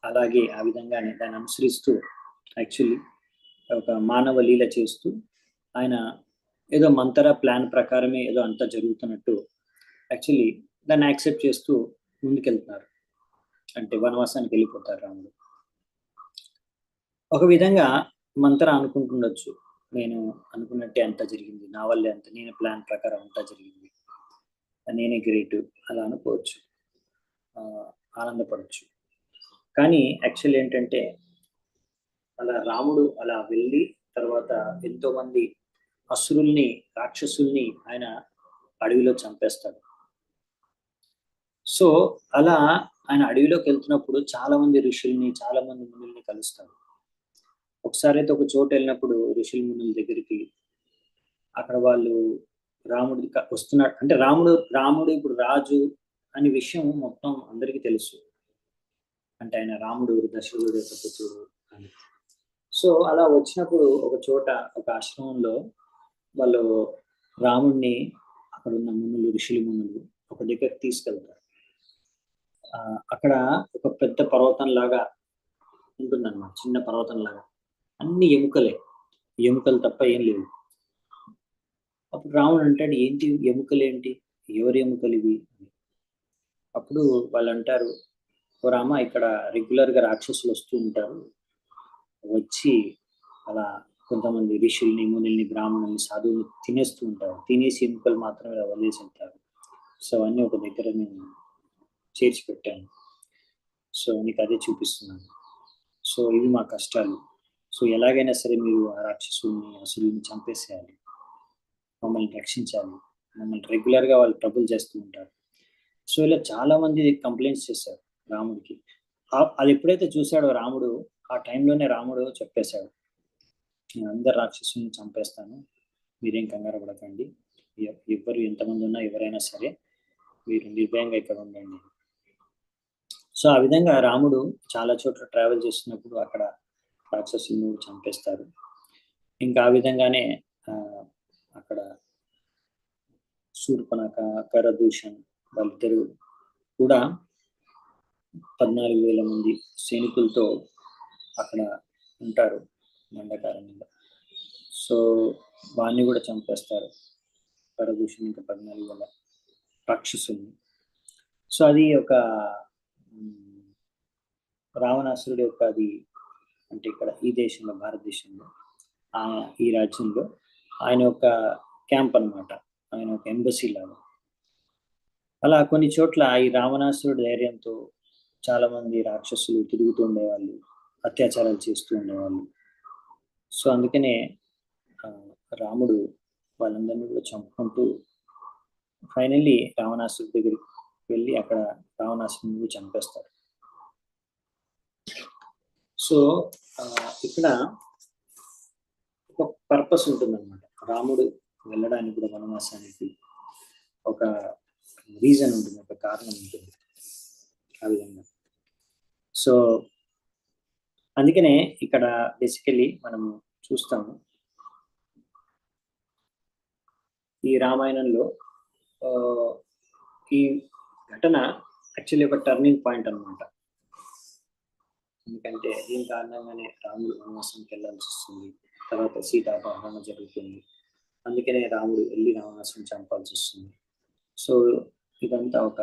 అలాగే ఆ విధంగానే దాన్ని అనుసరిస్తూ యాక్చువల్లీ ఒక మానవ లీల చేస్తూ ఆయన ఏదో మంతర ప్లాన్ ప్రకారమే ఏదో అంతా జరుగుతున్నట్టు యాక్చువల్లీ దాన్ని యాక్సెప్ట్ చేస్తూ ముందుకెళ్తున్నారు. అంటే వనవాసానికి వెళ్ళిపోతారు రాముడు. ఒక విధంగా మంతర అనుకుంటుండొచ్చు, నేను అనుకున్నట్టే అంతా జరిగింది, నా వల్లే అంత, నేను ప్లాన్ ప్రకారం అంతా జరిగింది, నేనే గ్రేట్, అలా అనుకోవచ్చు, ఆనందపడవచ్చు. కానీ యాక్చువల్ ఏంటంటే అలా రాముడు అలా వెళ్ళి తర్వాత ఎంతో మంది అసురుల్ని, రాక్షసుల్ని ఆయన అడవిలో చంపేస్తాడు. సో అలా ఆయన అడవిలోకి వెళ్తున్నప్పుడు చాలా మంది ఋషుల్ని, చాలా మంది మునుల్ని కలుస్తాడు. ఒకసారి అయితే ఒక చోటు వెళ్ళినప్పుడు ఋషుల మునుల దగ్గరికి, అక్కడ వాళ్ళు రాముడి వస్తున్నాడు అంటే రాముడు ఇప్పుడు రాజు అనే విషయం మొత్తం అందరికీ తెలుసు. అంటే ఆయన రాముడు దశరథుడు యొక్క పుత్రుడు అని. సో అలా వచ్చినప్పుడు ఒక చోట ఒక ఆశ్రమంలో వాళ్ళు రాముడిని అక్కడ ఉన్న మునులు, ఋషుల మునులు ఒక దగ్గరికి తీసుకెళ్తారు. అక్కడ ఒక పెద్ద పర్వతం లాగా ఉంటుందన్నమాట, చిన్న పర్వతం లాగా, అన్ని ఎముకలు తప్ప ఏం లేవు. అప్పుడు రాముడు అంటాడు, ఏంటి ఎముకలు, ఏంటి, ఎవరి ఎముకలు ఇవి? అప్పుడు వాళ్ళు అంటారు, ఓ రామ, ఇక్కడ రెగ్యులర్గా రాక్షసులు వస్తూ ఉంటారు, వచ్చి అలా కొంతమంది ఋషుల్ని, మునుల్ని, బ్రాహ్మణుల్ని, సాధువుని తినేస్తూ ఉంటారు, తినేసి ఎముకలు మాత్రమే వదిలేసి ఉంటారు. సో అన్నీ ఒక దగ్గర నేను చేర్చి పెట్టాను, సో నీకు అదే చూపిస్తున్నాను. సో ఇవి మా కష్టాలు. సో ఎలాగైనా సరే మీరు ఆ రాక్షసుల్ని, అసురుల్ని చంపేసేయాలి, మమ్మల్ని రక్షించాలి, మమ్మల్ని రెగ్యులర్గా వాళ్ళు ట్రబుల్ చేస్తూ ఉంటారు. సో ఇలా చాలా మంది కంప్లైంట్స్ చేశారు రాముడికి. అది ఎప్పుడైతే చూశాడో రాముడు, ఆ టైంలోనే రాముడు చెప్పేశాడు, నేను అందరు రాక్షసుల్ని చంపేస్తాను, మీరేం కంగారు పడకండి, ఎవరు ఎంతమంది ఉన్నా ఎవరైనా సరే మీరు నిర్భయంగా ఇక్కడ ఉండండి. సో ఆ విధంగా రాముడు చాలా చోట్ల ట్రావెల్ చేస్తున్నప్పుడు అక్కడ రాక్షసులను చంపేస్తారు. ఇంకా ఆ విధంగానే అక్కడ శూర్పణఖ, కరదూషణ్ వాళ్ళిద్దరూ కూడా 14,000 మంది సైనికులతో అక్కడ ఉంటారు దండకారణ్యంలో. సో వాడిని కూడా చంపేస్తారు, కరదూషణ్ ఇంకా 14,000 రాక్షసుల్ని. సో అది ఒక రావణాసురుడి యొక్క, అది అంటే ఇక్కడ ఈ దేశంలో, భారతదేశంలో, ఈ రాజ్యంలో ఆయన యొక్క క్యాంప్ అన్నమాట, ఆయన ఒక ఎంబసీ లాగా. అలా కొన్ని చోట్ల ఈ రావణాసురుడి ధైర్యంతో చాలా మంది రాక్షసులు తిరుగుతూ ఉండేవాళ్ళు, అత్యాచారాలు చేస్తూ ఉండేవాళ్ళు. సో అందుకనే రాముడు వాళ్ళందరినీ కూడా చంపుకుంటూ ఫైనల్లీ రావణాసురుడి దగ్గరికి వెళ్ళి అక్కడ రావణాసురుడిని చంపేస్తాడు. సో ఇక్కడ ఒక పర్పస్ ఉంటుందన్నమాట. రాముడు వెళ్ళడానికి కూడా వనవాసానికి ఒక రీజన్ ఉంటుంది, ఒక కారణం ఉంటుంది ఆ విధంగా. సో అందుకనే ఇక్కడ బేసికలీ మనము చూస్తాము ఈ రామాయణంలో ఈ ఘటన యాక్చువల్లీ ఒక టర్నింగ్ పాయింట్ అన్నమాట. ఎందుకంటే దీని కారణంగానే రాముడు వనవాసానికి వెళ్ళాల్సి వస్తుంది, తర్వాత సీతాపహరణ జరుగుతుంది, అందుకనే రాముడు వెళ్ళి రావణాసురుని చంపాల్సి వస్తుంది. సో ఇదంతా ఒక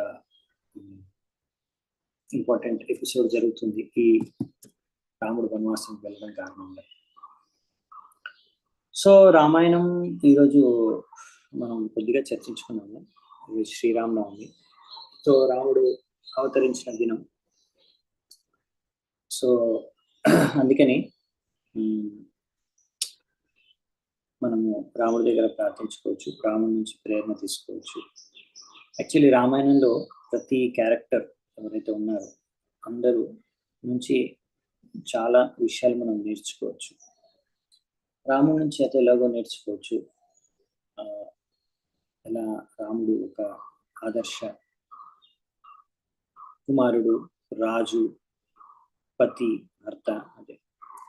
ఇంపార్టెంట్ ఎపిసోడ్ జరుగుతుంది ఈ రాముడు వనవాసానికి వెళ్ళడం కారణంగా. సో రామాయణం ఈరోజు మనం కొద్దిగా చర్చించుకున్నాము. ఇది శ్రీరామనవమి. సో రాముడు అవతరించిన దినం. సో అందుకని మనము రాముడి దగ్గర ప్రార్థించుకోవచ్చు, రాముడి నుంచి ప్రేరణ తీసుకోవచ్చు. యాక్చువల్లీ రామాయణంలో ప్రతి క్యారెక్టర్ ఎవరైతే ఉన్నారో అందరూ నుంచి చాలా విషయాలు మనం నేర్చుకోవచ్చు. రాముడి నుంచి అయితే ఎలాగో నేర్చుకోవచ్చు, ఎలా రాముడు ఒక ఆదర్శ కుమారుడు, రాజు, పతి, భర్త, అదే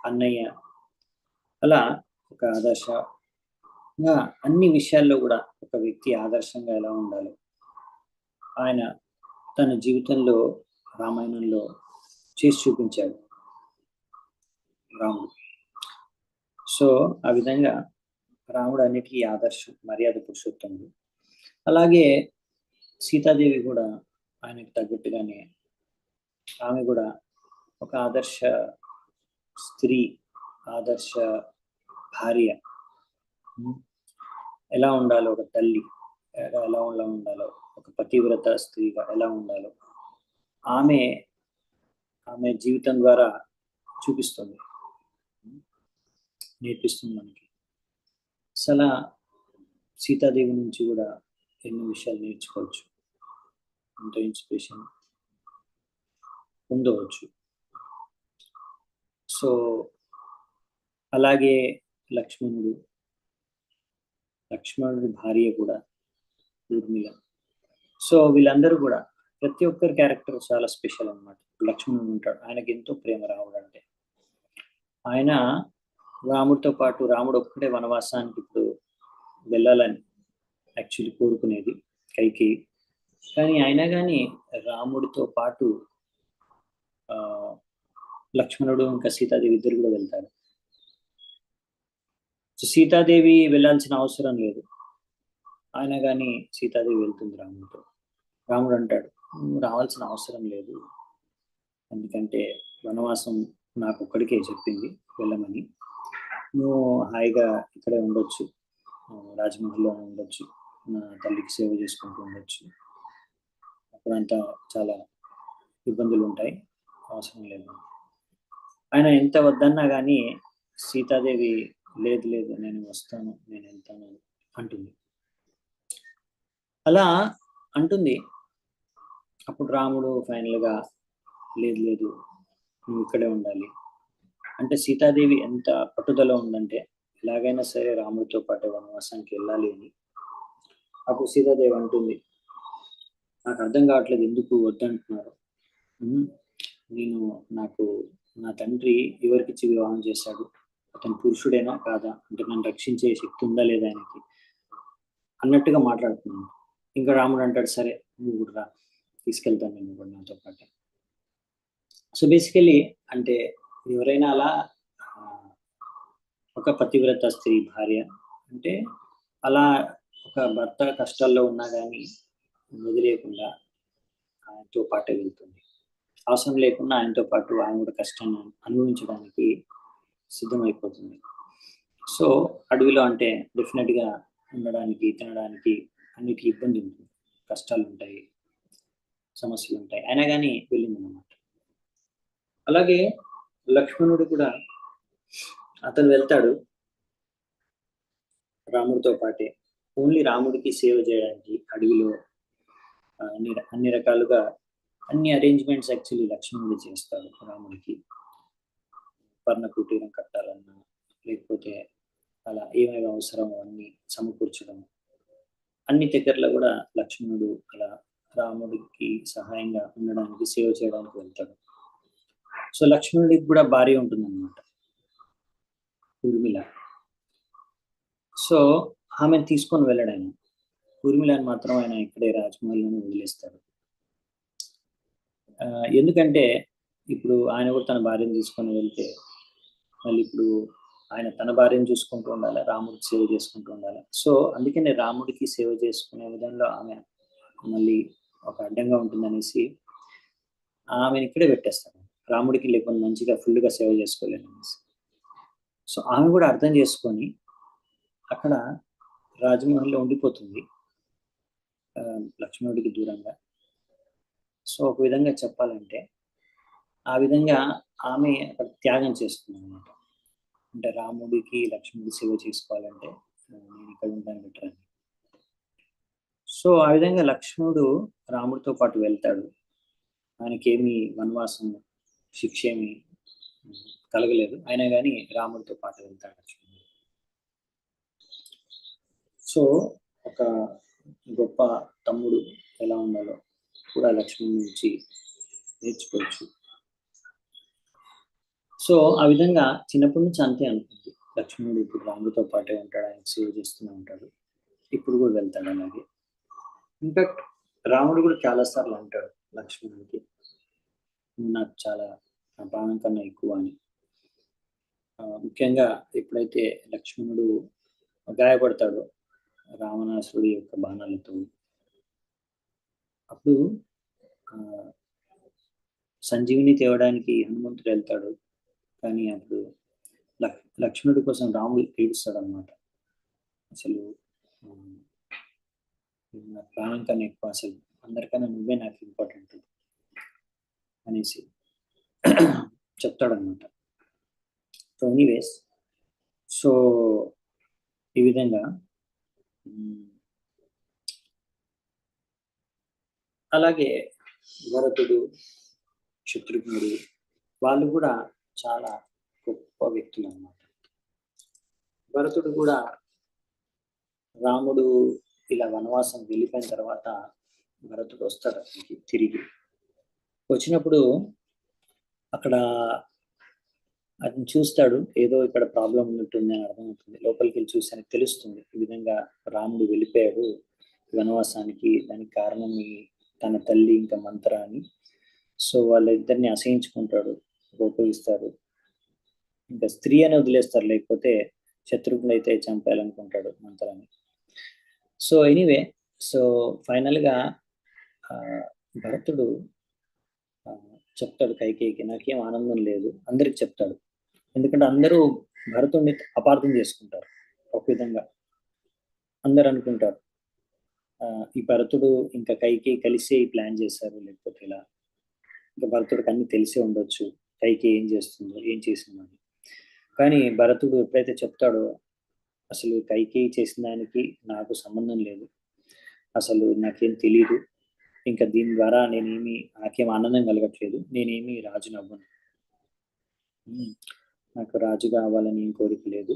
అన్నయ్య, అలా ఒక ఆదర్శంగా అన్ని విషయాల్లో కూడా ఒక వ్యక్తి ఆదర్శంగా ఎలా ఉండాలో ఆయన తన జీవితంలో రామాయణంలో చేసి చూపించాడు రాముడు. సో ఆ విధంగా రాముడు అన్నిటికీ ఆదర్శం, మర్యాద పురుషోత్తముడు. అలాగే సీతాదేవి కూడా ఆయనకు తగ్గట్టుగానే ఆమె కూడా ఒక ఆదర్శ స్త్రీ, ఆదర్శ భార్య, ఎలా ఉండాలో ఒక తల్లి ఎలా ఉండాలో, ఒక పతివ్రత స్త్రీగా ఎలా ఉండాలో ఆమె జీవితం ద్వారా చూపిస్తుంది, నేర్పిస్తుంది మనకి. అసలు సీతాదేవి నుంచి కూడా ఎన్నో విషయాలు నేర్చుకోవచ్చు, ఎంతో ఇన్స్పిరేషన్ పొందవచ్చు. సో అలాగే లక్ష్మణుడి భార్య కూడా ఊర్మిళ. సో వీళ్ళందరూ కూడా ప్రతి ఒక్కరి క్యారెక్టర్ చాలా స్పెషల్ అన్నమాట. లక్ష్మణుడు ఉంటాడు, ఆయనకి ఎంతో ప్రేమ రాముడు అంటే. ఆయన రాముడితో పాటు రాముడు ఒక్కటే వనవాసానికి ఇప్పుడు వెళ్ళాలని యాక్చువల్లీ కోరుకునేది కైకేయి. కానీ అయినా కానీ రాముడితో పాటు లక్ష్మణుడు ఇంకా సీతాదేవి ఇద్దరు కూడా వెళ్తారు. సో సీతాదేవి వెళ్ళాల్సిన అవసరం లేదు, అయినా కానీ సీతాదేవి వెళ్తుంది రాముడితో. రాముడు అంటాడు, నువ్వు రావాల్సిన అవసరం లేదు, ఎందుకంటే వనవాసం నాకు ఒక్కడికే చెప్పింది వెళ్ళమని, నువ్వు హాయిగా ఇక్కడే ఉండొచ్చు, రాజమహల్లో ఉండొచ్చు, నా తల్లికి సేవ చేసుకుంటూ ఉండొచ్చు, అప్పుడంతా చాలా ఇబ్బందులు ఉంటాయి, అవసరం లేదు. ఆయన ఎంత వద్దన్నా కానీ సీతాదేవి లేదు లేదు నేను వస్తాను, నేను వెళ్తాను అంటుంది. అలా అంటుంది. అప్పుడు రాముడు ఫైనల్గా లేదు లేదు నువ్వు ఇక్కడే ఉండాలి అంటే సీతాదేవి ఎంత పట్టుదల ఉందంటే ఎలాగైనా సరే రాముడితో పాటు వనవాసానికి వెళ్ళాలి అని. అప్పుడు సీతాదేవి అంటుంది, నాకు అర్థం కావట్లేదు ఎందుకు వద్దంటున్నారు, నాకు నా తండ్రి ఎవరికిచ్చి వివాహం చేశాడు, అతను పురుషుడేనా కాదా, అంటే నన్ను రక్షించే శక్తి ఉందా లేదా ఆయనకి అన్నట్టుగా మాట్లాడుతున్నాను. ఇంకా రాముడు అంటాడు, సరే నువ్వు కూడా రా, తీసుకెళ్తాను నేను కూడా నాతో పాటు. సో బేసికలీ అంటే ఎవరైనా అలా ఒక పతివ్రత స్త్రీ భార్య అంటే అలా ఒక భర్త కష్టాల్లో ఉన్నా కానీ వదిలేయకుండా ఆయనతో పాటే వెళ్తుంది, అవసరం లేకుండా ఆయనతో పాటు ఆయన కూడా కష్టాన్ని అనుభవించడానికి సిద్ధమైపోతుంది. సో అడవిలో అంటే డెఫినెట్గా ఉండడానికి తినడానికి అన్నిటికీ ఇబ్బంది ఉంటుంది, కష్టాలు ఉంటాయి, సమస్యలు ఉంటాయి, అయినా కానీ వెళ్ళింది అన్నమాట. అలాగే లక్ష్మణుడు కూడా అతను వెళ్తాడు రాముడితో పాటే, ఓన్లీ రాముడికి సేవ చేయడానికి అడవిలో అన్ని రకాలుగా అన్ని అరేంజ్మెంట్స్ యాక్చువల్లీ లక్ష్మణుడు చేస్తాడు రాముడికి. పర్ణకుటీరం కట్టాలన్నా, లేకపోతే అలా ఏమేమి అవసరమో అన్ని సమకూర్చడం, అన్ని దగ్గరలో కూడా లక్ష్మణుడు అలా రాముడికి సహాయంగా ఉండడానికి, సేవ చేయడానికి వెళ్తాడు. సో లక్ష్మణుడికి కూడా భార్య ఉంటుందన్నమాట, ఊర్మిళ. సో ఆమెను తీసుకొని వెళ్ళాడు ఆయన. ఊర్మిళని మాత్రం ఆయన ఇక్కడే రాజమహల్లోనే వదిలేస్తాడు. ఎందుకంటే ఇప్పుడు ఆయన కూడా తన భార్యను తీసుకొని వెళ్తే మళ్ళీ ఇప్పుడు ఆయన తన భార్యను చూసుకుంటూ ఉండాలి, రాముడికి సేవ చేసుకుంటూ ఉండాలి. సో అందుకనే రాముడికి సేవ చేసుకునే విధంలో ఆమె మళ్ళీ ఒక అడ్డంగా ఉంటుందనేసి ఆమెను ఇక్కడే పెట్టేస్తాడు. రాముడికి లేకపోతే మంచిగా ఫుల్గా సేవ చేసుకోలేను అనేసి. సో ఆమె కూడా అర్థం చేసుకొని అక్కడ రాజమహల్లో ఉండిపోతుంది, లక్ష్మణుడికి దూరంగా. సో ఒక విధంగా చెప్పాలంటే ఆ విధంగా ఆమె అక్కడ త్యాగం చేస్తుంది అనమాట. అంటే రాముడికి లక్ష్మణుడి సేవ చేసుకోవాలంటే నేను ఇక్కడ ఉంటాను బెటర్ అని. సో ఆ విధంగా లక్ష్మణుడు రాముడితో పాటు వెళ్తాడు. ఆయనకేమి వనవాసం శిక్ష ఏమి కలగలేదు, అయినా కానీ రాముడితో పాటు వెళ్తాడు లక్ష్మణుడు. సో ఒక గొప్ప తమ్ముడు ఎలా ఉండాలో కూడా లక్ష్మణుడి నుంచి నేర్చుకోవచ్చు. సో ఆ విధంగా చిన్నప్పటి నుంచి అంతే అనుకుంది లక్ష్మణుడు. ఇప్పుడు రాముడితో పాటే ఉంటాడు, ఆయన సేవ చేస్తూనే ఉంటాడు, ఇప్పుడు కూడా వెళ్తాడు అలాగే. ఇన్ఫాక్ట్ రాముడు కూడా చాలాసార్లు అంటాడు లక్ష్మణుడికి, నాకు చాలా నా ప్రాణం కన్నా ఎక్కువ అని. ముఖ్యంగా ఎప్పుడైతే లక్ష్మణుడు గాయపడతాడో రావణాసురుడి యొక్క బాణాలతో, అప్పుడు సంజీవిని తేవడానికి హనుమంతుడు వెళ్తాడు. కానీ అప్పుడు లక్ష్మణుడి కోసం రాముడు ఏడుస్తాడు అనమాట. అసలు నా ప్రాణం కన్నా ఎక్కువ, అసలు అందరికన్నా నువ్వే నాకు ఇంపార్టెంట్ అనేసి చెప్తాడనమాట. సో ఎనీవేస్, సో ఈ విధంగా అలాగే భరతుడు, శత్రుఘ్నుడు వాళ్ళు కూడా చాలా గొప్ప వ్యక్తులు అన్నమాట. భరతుడు కూడా రాముడు ఇలా వనవాసం వెళ్ళిపోయిన తర్వాత భరతుడు వస్తాడు తిరిగి. వచ్చినప్పుడు అక్కడ అతను చూస్తాడు, ఏదో ఇక్కడ ప్రాబ్లం ఉన్నట్టుంది అని అర్థమవుతుంది. లోపలికి వెళ్ళి చూసి తెలుస్తుంది, ఈ విధంగా రాముడు వెళ్ళిపోయాడు వనవాసానికి, దానికి కారణం తన తల్లి ఇంకా మంత్ర అని. సో వాళ్ళిద్దరిని అసహించుకుంటాడు, ఉపయోగిస్తారు. ఇంకా స్త్రీ అని వదిలేస్తారు, లేకపోతే శత్రుఘ్నుడు అయితే చంపేయాలనుకుంటాడు మంత్రాన్ని. సో ఎనీవే, సో ఫైనల్గా భరతుడు చెప్తాడు కైకేయికి, నాకేం ఆనందం లేదు అందరికి చెప్తాడు. ఎందుకంటే అందరూ భరతుడిని అపార్థం చేసుకుంటారు. ఒక విధంగా అందరు అనుకుంటారు ఈ భరతుడు ఇంకా కైకేయి కలిసి ప్లాన్ చేశారు, లేకపోతే ఇలా ఇంకా భరతుడికి అన్ని తెలిసే ఉండొచ్చు కైకేయి ఏం చేస్తుందో ఏం చేసిందని. కానీ భరతుడు ఎప్పుడైతే చెప్తాడో, అసలు కైకేయి చేసిన దానికి నాకు సంబంధం లేదు, అసలు నాకేం తెలియదు, ఇంకా దీని ద్వారా నాకేం ఆనందం కలగట్లేదు, నేనేమి రాజుని అవ్వను, నాకు రాజు కావాలని ఏం కోరిక లేదు,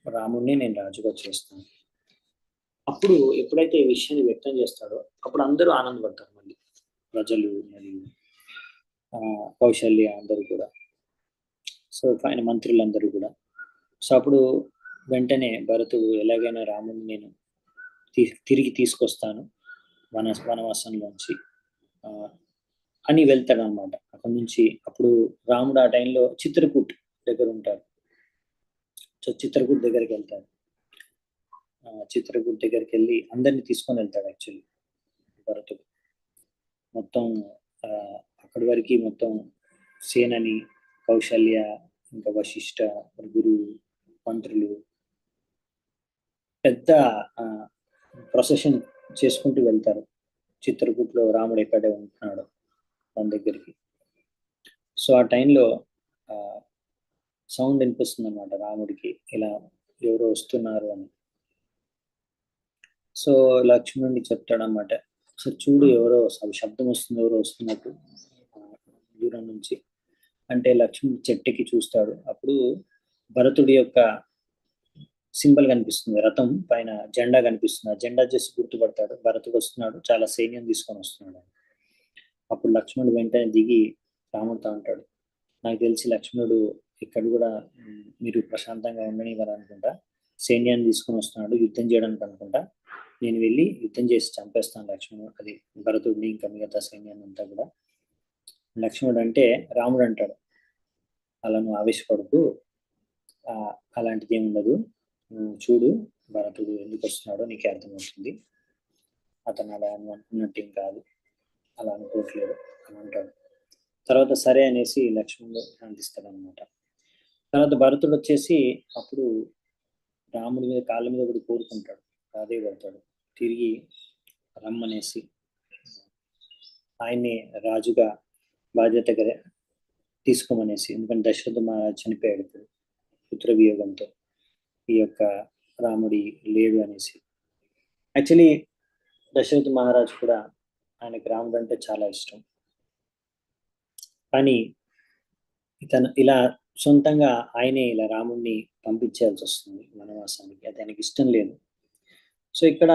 రాముడిని నేను రాజుగా చేస్తాను. అప్పుడు ఎప్పుడైతే ఈ విషయాన్ని వ్యక్తం చేస్తాడో అప్పుడు అందరూ ఆనందపడతారు, మళ్ళీ ప్రజలు మరియు కౌశల్య అందరూ కూడా, సో పైన మంత్రులందరూ కూడా. సో అప్పుడు వెంటనే భరతుడు ఎలాగైనా రాముడిని నేను తిరిగి తీసుకొస్తాను వనవాసంలోంచి అని వెళ్తాడు అనమాట అక్కడి నుంచి. అప్పుడు రాముడు ఆ టైంలో చిత్రకూట్ దగ్గర ఉంటాడు. సో చిత్రకూట్ దగ్గరికి వెళ్తాడు. చిత్రకూట్ దగ్గరికి వెళ్ళి అందరినీ తీసుకొని వెళ్తాడు యాక్చువల్లీ భరతుడు. మొత్తం అక్కడి వరకు మొత్తం సేనని, కౌశల్య, ఇంకా వశిష్ఠ, గురువు, మంత్రులు పెద్ద ప్రొసెషన్ చేసుకుంటూ వెళ్తారు చిత్రకూట్లో రాముడు ఎక్కడే ఉంటున్నాడు తన దగ్గరికి. సో ఆ టైంలో సౌండ్ వినిపిస్తుంది అనమాట రాముడికి, ఇలా ఎవరో వస్తున్నారు అని. సో లక్ష్మణుడిని చెప్తాడనమాట, ఒకసారి చూడు ఎవరో శబ్దం వస్తుంది, ఎవరో వస్తున్నట్టు దూరం నుంచి అంటే లక్ష్మణుడు చెట్టుకి చూస్తాడు. అప్పుడు భరతుడి యొక్క సింబల్ కనిపిస్తుంది, రథం పైన జెండా కనిపిస్తుంది. ఆ జెండా చేసి గుర్తుపడతాడు, భరతుడు వస్తున్నాడు, చాలా సైన్యం తీసుకొని వస్తున్నాడు. అప్పుడు లక్ష్మణుడు వెంటనే దిగి రాముడితో అంటాడు, నాకు తెలిసి లక్ష్మణుడు ఇక్కడ కూడా మీరు ప్రశాంతంగా ఉండనివ్వరు అనుకుంటా, సైన్యాన్ని తీసుకొని వస్తున్నాడు యుద్ధం చేయడానికి అనుకుంటా, నేను వెళ్ళి యుద్ధం చేసి చంపేస్తాను లక్ష్మణుడు అది భరతుడిని ఇంకా మిగతా సైన్యాన్ని అంతా కూడా. లక్ష్మణుడు అంటే రాముడు అంటాడు, అలా నువ్వు ఆవేశపడుతూ అలాంటిది ఏమి ఉండదు, చూడు భరతుడు ఎందుకు వస్తున్నాడో నీకు అర్థమవుతుంది, అతను అలా అనుకున్నట్టు ఏం కాదు, అలా అనుకోవట్లేదు అని అంటాడు. తర్వాత సరే అనేసి లక్ష్మణుడు శాంతిస్తాడు అనమాట. తర్వాత భరతుడు వచ్చేసి అప్పుడు రాముడి మీద కాళ్ళ మీద కూడా కోరుకుంటాడు, ప్రాధేయపడతాడు, తిరిగి రమ్మనేసి ఆయన్ని రాజుగా బాధ్యతగా తీసుకోమనేసి. ఎందుకంటే దశరథ మహారాజు చనిపోయాడు ఇప్పుడు పుత్ర వియోగంతో, ఈ యొక్క రాముడి లేడు అనేసి. యాక్చువల్లీ దశరథ మహారాజు కూడా ఆయనకి రాముడు అంటే చాలా ఇష్టం, కానీ ఇతను ఇలా సొంతంగా ఆయనే ఇలా రాముడిని పంపించాల్సి వస్తుంది వనవాసానికి, అది ఆయనకి ఇష్టం లేదు. సో ఇక్కడ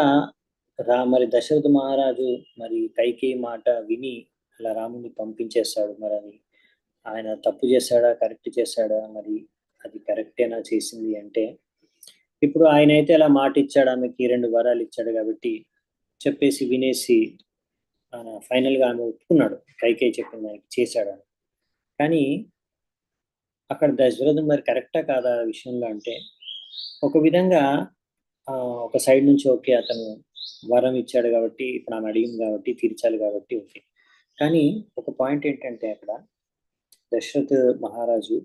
మరి దశరథ మహారాజు మరి కైకేయి మాట విని అలా రాముడిని పంపించేస్తాడు. మరి అది ఆయన తప్పు చేశాడా కరెక్ట్ చేశాడా, మరి అది కరెక్టేనా చేసింది అంటే, ఇప్పుడు ఆయన అయితే అలా మాట ఇచ్చాడు, ఆమెకి 2 వరాలు ఇచ్చాడు కాబట్టి చెప్పేసి వినేసి ఆయన ఫైనల్గా ఆమె ఒప్పుకున్నాడు, కైకేయి చెప్పిన దానికి చేశాడు. కానీ అక్కడ దశరథుడు మరి కరెక్టా కాదా విషయంలో అంటే, ఒక విధంగా ఒక సైడ్ నుంచి ఓకే, అతను వరం ఇచ్చాడు కాబట్టి ఇప్పుడు ఆమె అడిగింది కాబట్టి తీర్చాలి కాబట్టి ఓకే. కానీ ఒక పాయింట్ ఏంటంటే అక్కడ దశరథ మహారాజు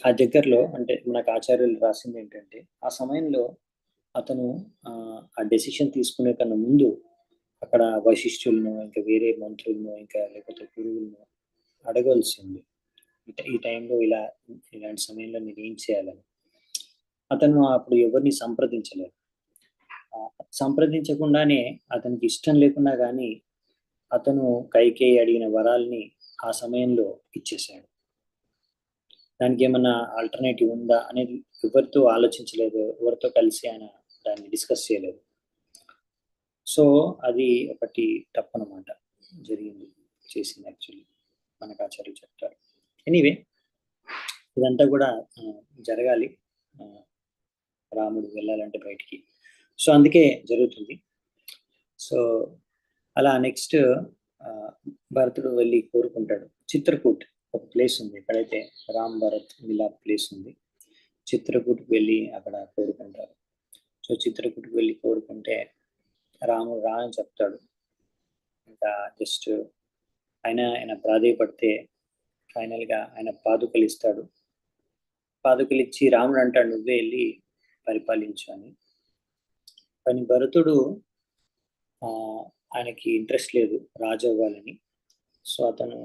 ఆ దగ్గరలో అంటే మనకు ఆచార్యులు రాసింది ఏంటంటే, ఆ సమయంలో అతను ఆ డెసిషన్ తీసుకునే కన్నా ముందు అక్కడ వశిష్ఠులను ఇంకా వేరే మంత్రులను ఇంకా లేకపోతే గురువులను అడగాల్సింది, ఈ టైంలో ఇలాంటి సమయంలో నేను ఏం చేయాలని. అతను అప్పుడు ఎవరిని సంప్రదించలేదు. సంప్రదించకుండానే అతనికి ఇష్టం లేకుండా కానీ అతను కైకేయి అడిగిన వరాల్ని ఆ సమయంలో ఇచ్చేసాడు. దానికి ఏమన్నా ఆల్టర్నేటివ్ ఉందా అనేది ఎవరితో ఆలోచించలేదు, ఎవరితో కలిసి ఆయన దాన్ని డిస్కస్ చేయలేదు. సో అది ఒకటి తప్పనమాట జరిగింది, చేసింది యాక్చువల్లీ మనకు ఆచార్యులు చెప్తారు. ఎనీవే ఇదంతా కూడా జరగాలి, రాముడు వెళ్ళాలంటే బయటికి, సో అందుకే జరుగుతుంది. సో అలా నెక్స్ట్ భరతుడు వెళ్ళి కోరుకుంటాడు. చిత్రకూట్ ఒక ప్లేస్ ఉంది, ఎక్కడైతే రామ్ భరత్ మిలాప్ ప్లేస్ ఉంది, చిత్రకూట్కి వెళ్ళి అక్కడ కోరుకుంటారు. సో చిత్రకూట్కి వెళ్ళి కోరుకుంటే రాముడు రా అని చెప్తాడు. ఇంకా జస్ట్ ఆయన ప్రాధేయపడితే ఫైనల్గా ఆయన పాదుకలు ఇస్తాడు. పాదుకలు ఇచ్చి రాముడు అంటాడు, నువ్వే వెళ్ళి పరిపాలించు అని. కానీ భరతుడు ఆయనకి ఇంట్రెస్ట్ లేదు రాజు అవ్వాలని. సో అతను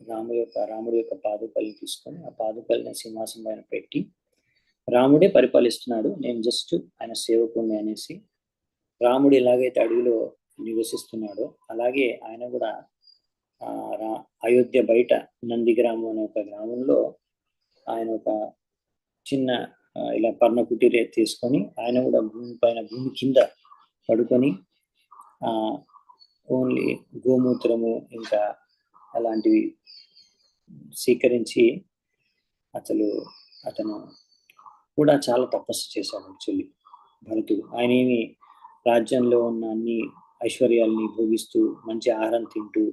రాముడి యొక్క పాదుకల్ని తీసుకొని ఆ పాదుకల్ని సింహాసనం పైన పెట్టి, రాముడే పరిపాలిస్తున్నాడు, నేను జస్ట్ ఆయన సేవకుడిని అనేసి, రాముడు ఎలాగైతే అడవిలో నివసిస్తున్నాడో అలాగే ఆయన కూడా అయోధ్య బయట నందిగ్రామం అనే ఒక గ్రామంలో ఆయన ఒక చిన్న ఇలా పర్ణకుటీరే తీసుకొని ఆయన కూడా భూమి కింద పడుకొని ఓన్లీ గోమూత్రము ఇంకా అలాంటివి స్వీకరించి అతను కూడా చాలా తపస్సు చేశాడు యాక్చువల్లీ భరతుడు. ఆయన ఏమి రాజ్యంలో ఉన్న అన్ని ఐశ్వర్యాలని భోగిస్తూ మంచి ఆహారం తింటూ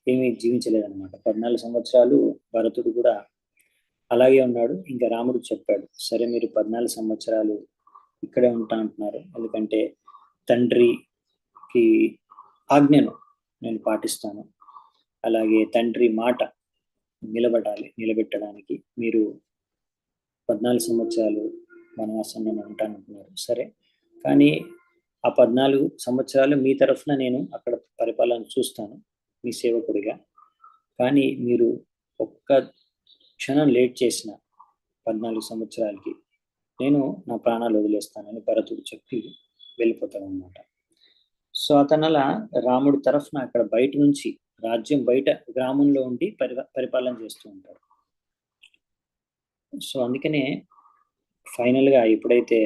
ఏమీ జీవించలేదన్నమాట. 14 సంవత్సరాలు భరతుడు కూడా అలాగే ఉన్నాడు. ఇంకా రాముడు చెప్పాడు, సరే మీరు 14 సంవత్సరాలు ఇక్కడే ఉంటా అంటున్నారు, ఎందుకంటే తండ్రికి ఆజ్ఞను నేను పాటిస్తాను, అలాగే తండ్రి మాట నిలబెట్టడానికి మీరు 14 సంవత్సరాలు వనవాసంలో ఉంటానంటున్నారు. సరే, కానీ ఆ 14 సంవత్సరాలు మీ తరఫున నేను అక్కడ పరిపాలన చూస్తాను మీ సేవకుడిగా, కానీ మీరు ఒక్క క్షణం లేట్ చేసిన 14 సంవత్సరాలకి నేను నా ప్రాణాలు వదిలేస్తానని భరతుడు చెప్పి వెళ్ళిపోతాడు అనమాట. సో అతను అలా రాముడి తరఫున అక్కడ బయట నుంచి, రాజ్యం బయట గ్రామంలో ఉండి పరిపాలన చేస్తూ ఉంటాడు. సో అందుకనే ఫైనల్ గా ఎప్పుడైతే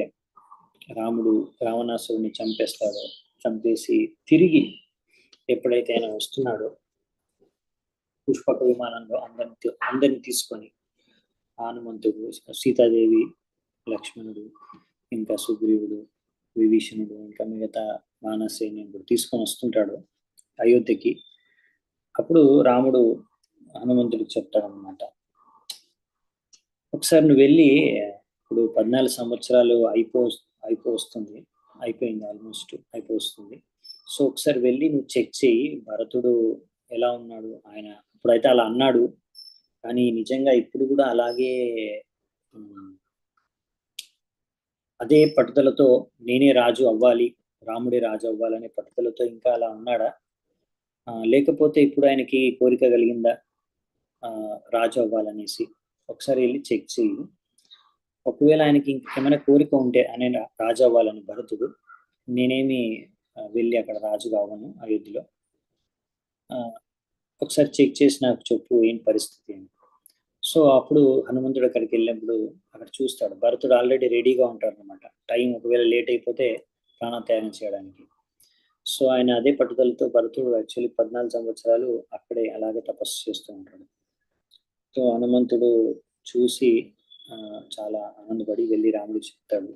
రాముడు రావణాసురుని చంపేస్తాడో, చంపేసి తిరిగి ఎప్పుడైతే ఆయన వస్తున్నాడో పుష్పక విమానంలో అందరిని తీసుకొని, హనుమంతుడు, సీతాదేవి, లక్ష్మణుడు, ఇంకా సుగ్రీవుడు, విభీషణుడు, ఇంకా మిగతా మానసైన్యుడు తీసుకొని వస్తుంటాడు అయోధ్యకి. అప్పుడు రాముడు హనుమంతుడికి చెప్తాడు అనమాట, ఒకసారి నువ్వు వెళ్ళి, ఇప్పుడు 14 సంవత్సరాలు అయిపోతుంది, అయిపోయింది, ఆల్మోస్ట్ అయిపోతుంది. సో ఒకసారి వెళ్ళి నువ్వు చెక్ చేయి, భరతుడు ఎలా ఉన్నాడు. ఆయన ఇప్పుడైతే అలా అన్నాడు, కానీ నిజంగా ఇప్పుడు కూడా అలాగే అదే పట్టుదలతో నేనే రాజు అవ్వాలి, రాముడే రాజు అవ్వాలనే పట్టుదలతో ఇంకా అలా ఉన్నాడా, లేకపోతే ఇప్పుడు ఆయనకి కోరిక కలిగిందా రాజు అవ్వాలనేసి ఒకసారి వెళ్ళి చెక్ చేయి. ఒకవేళ ఆయనకి ఇంకేమైనా కోరిక ఉంటే ఆయన రాజు అవ్వాలని భరతుడు, నేనేమి వెళ్ళి అక్కడ రాజు కావను అయోధ్యలో, ఒకసారి చెక్ చేసి నాకు చెప్పు ఏం పరిస్థితి అని. సో అప్పుడు హనుమంతుడు అక్కడికి వెళ్ళినప్పుడు అక్కడ చూస్తాడు, భరతుడు ఆల్రెడీ రెడీగా ఉంటాడు అనమాట, టైం ఒకవేళ లేట్ అయిపోతే ప్రాణత్యాగం చేయడానికి. సో ఆయన అదే పట్టుదలతో, భరతుడు యాక్చువల్లీ 14 సంవత్సరాలు అక్కడే అలాగే తపస్సు చేస్తూ ఉంటాడు. సో హనుమంతుడు చూసి చాలా ఆనందపడి వెళ్ళి రాముడికి చెప్తాడు,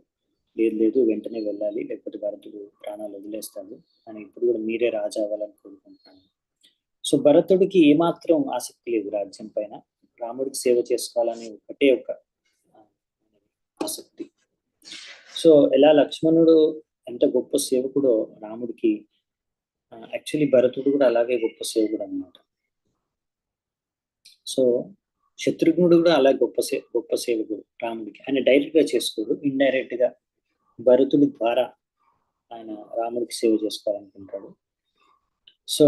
లేదు వెంటనే వెళ్ళాలి, లేకపోతే భరతుడు ప్రాణాలు వదిలేస్తాడు, అని ఇప్పుడు కూడా మీరే రాజా అవ్వాలని కోరుకుంటున్నాను. సో భరతుడికి ఏమాత్రం ఆసక్తి లేదు రాజ్యం పైన, రాముడికి సేవ చేసుకోవాలని ఒకటే ఒక ఆసక్తి. సో ఎలా లక్ష్మణుడు ఎంత గొప్ప సేవకుడో రాముడికి, యాక్చువల్లీ భరతుడు కూడా అలాగే గొప్ప సేవకుడు అనమాట. సో శత్రుఘ్నుడు కూడా అలా గొప్ప సేవకుడు రాముడికి. ఆయన డైరెక్ట్ గా చేసుకోడు, ఇండైరెక్ట్ గా భరతుడి ద్వారా ఆయన రాముడికి సేవ చేసుకోవాలనుకుంటాడు. సో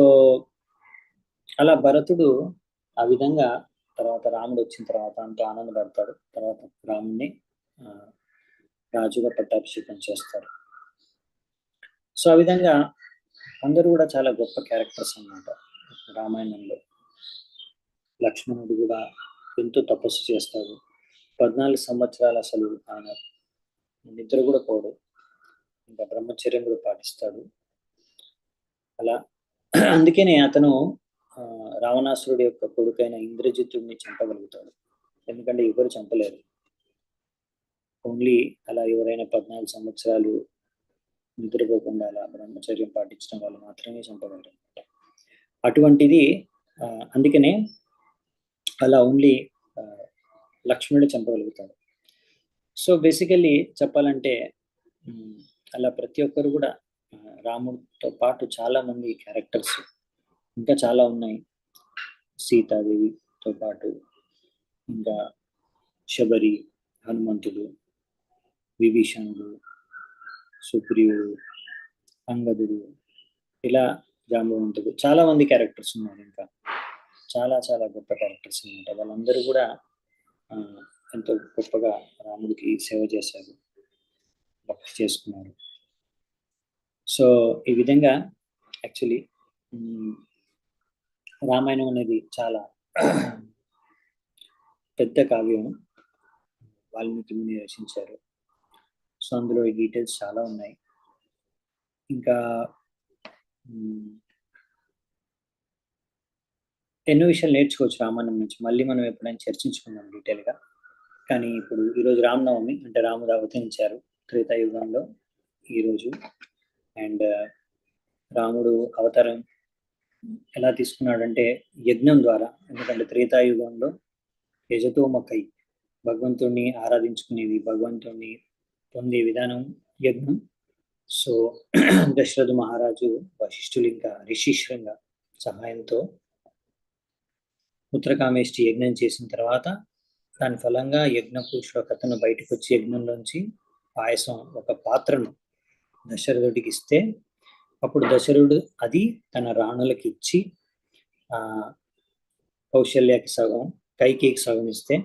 అలా భరతుడు ఆ విధంగా తర్వాత రాముడు వచ్చిన తర్వాత అంతా ఆనందపడతాడు. తర్వాత రాముడిని రాజుగా పట్టాభిషేకం చేస్తారు. సో ఆ విధంగా అందరూ కూడా చాలా గొప్ప క్యారెక్టర్స్ అన్నమాట రామాయణంలో. లక్ష్మణుడు కూడా ఎంతో తపస్సు చేస్తాడు, 14 సంవత్సరాలు అసలు ఆయన నిద్ర కూడా పోడు, ఇంకా బ్రహ్మచర్యం కూడా పాటిస్తాడు. అలా అందుకనే అతను రావణాసురుడి యొక్క కొడుకైన ఇంద్రజిత్తుడిని చంపగలుగుతాడు, ఎందుకంటే ఎవరు చంపలేరు. ఓన్లీ అలా ఎవరైనా 14 సంవత్సరాలు నిద్రపోకుండా అలా బ్రహ్మచర్యం పాటించడం వాళ్ళు మాత్రమే చంపగలరు. అటువంటిది అందుకనే అలా ఓన్లీ లక్ష్మణుడు చంపగలుగుతాడు. సో బేసికల్లీ చెప్పాలంటే అలా ప్రతి ఒక్కరు కూడా రాముడితో పాటు చాలా మంది క్యారెక్టర్స్ ఇంకా చాలా ఉన్నాయి. సీతాదేవితో పాటు ఇంకా శబరి, హనుమంతుడు, విభీషణుడు, సుగ్రీవుడు, అంగదుడు, ఇలా జాంబవంతుడు, చాలా మంది క్యారెక్టర్స్ ఉన్నారు. ఇంకా చాలా చాలా గొప్ప క్యారెక్టర్స్ అన్నమాట. వాళ్ళందరూ కూడా ఎంతో గొప్పగా రాముడికి సేవ చేశారు, భక్తి చేసుకున్నారు. సో ఈ విధంగా యాక్చువల్లీ రామాయణం అనేది చాలా పెద్ద కావ్యం, వాల్మీకి ముని రచించారు. సో అందులో ఈ డీటెయిల్స్ చాలా ఉన్నాయి. ఇంకా ఎన్నో విషయాలు నేర్చుకోవచ్చు రామాయణం నుంచి. మళ్ళీ మనం ఎప్పుడైనా చర్చించుకుందాం డీటెయిల్గా. కానీ ఇప్పుడు ఈరోజు రామనవమి, అంటే రాముడు అవతరించారు త్రేతాయుగంలో ఈరోజు. అండ్ రాముడు అవతారం ఎలా తీసుకున్నాడంటే యజ్ఞం ద్వారా. ఎందుకంటే త్రేతాయుగంలో యజతోమకై, భగవంతుణ్ణి ఆరాధించుకునేది, భగవంతుణ్ణి పొందే విధానం యజ్ఞం. సో దశరథ మహారాజు వశిష్ఠులు ఇంకా రిషిశృంగ సహాయంతో పుత్రకామేష్టి యజ్ఞం చేసిన తర్వాత దాని ఫలంగా యజ్ఞ పురుషుడు ఒక అతను బయటకు వచ్చి యజ్ఞంలోంచి పాయసం ఒక పాత్రను దశరథుడికి ఇస్తే, అప్పుడు దశరథుడు అది తన రాణులకి ఇచ్చి కౌశల్యకి సగం, కైకేయికి సగం ఇస్తే,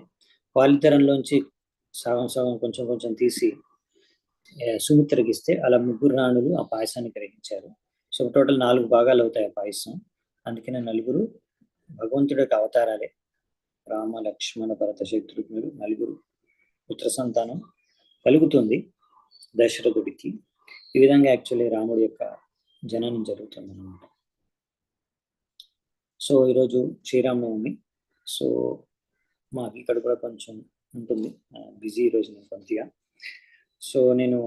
వాళ్ళిద్దరంలోంచి సగం కొంచెం తీసి సుమిత్రకి ఇస్తే, అలా ముగ్గురు రాణులు ఆ పాయసాన్ని గ్రహించారు. సో టోటల్ 4 భాగాలు అవుతాయి ఆ పాయసం. అందుకనే నలుగురు భగవంతుడి యొక్క అవతారాలే. రామ లక్ష్మణ భరత శత్రుఘ్నులు నలుగురు పుత్ర సంతానం కలుగుతుంది దశరథుడికి. ఈ విధంగా యాక్చువల్లీ రాముడి యొక్క జననం జరుగుతుంది అన్నమాట. సో ఈరోజు శ్రీరామనవమి. సో మాకు ఇక్కడ కూడా కొంచెం ఉంటుంది బిజీ ఈరోజు నేను కొద్దిగా. సో నేను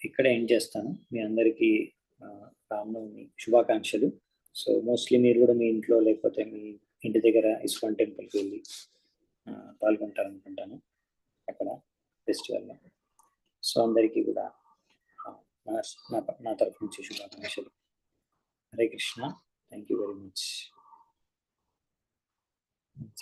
ఇక్కడే ఎండ్ చేస్తాను. మీ అందరికీ రామనవమి శుభాకాంక్షలు. సో మోస్ట్లీ మీరు కూడా మీ ఇంట్లో లేకపోతే మీ ఇంటి దగ్గర ఇస్కాన్ టెంపుల్కి వెళ్ళి పాల్గొంటారనుకుంటాను అక్కడ ఫెస్టివల్లో. సో అందరికీ కూడా నా తరఫు నుంచి శుభాకాంక్షలు. Hare Krishna. Thank you very much.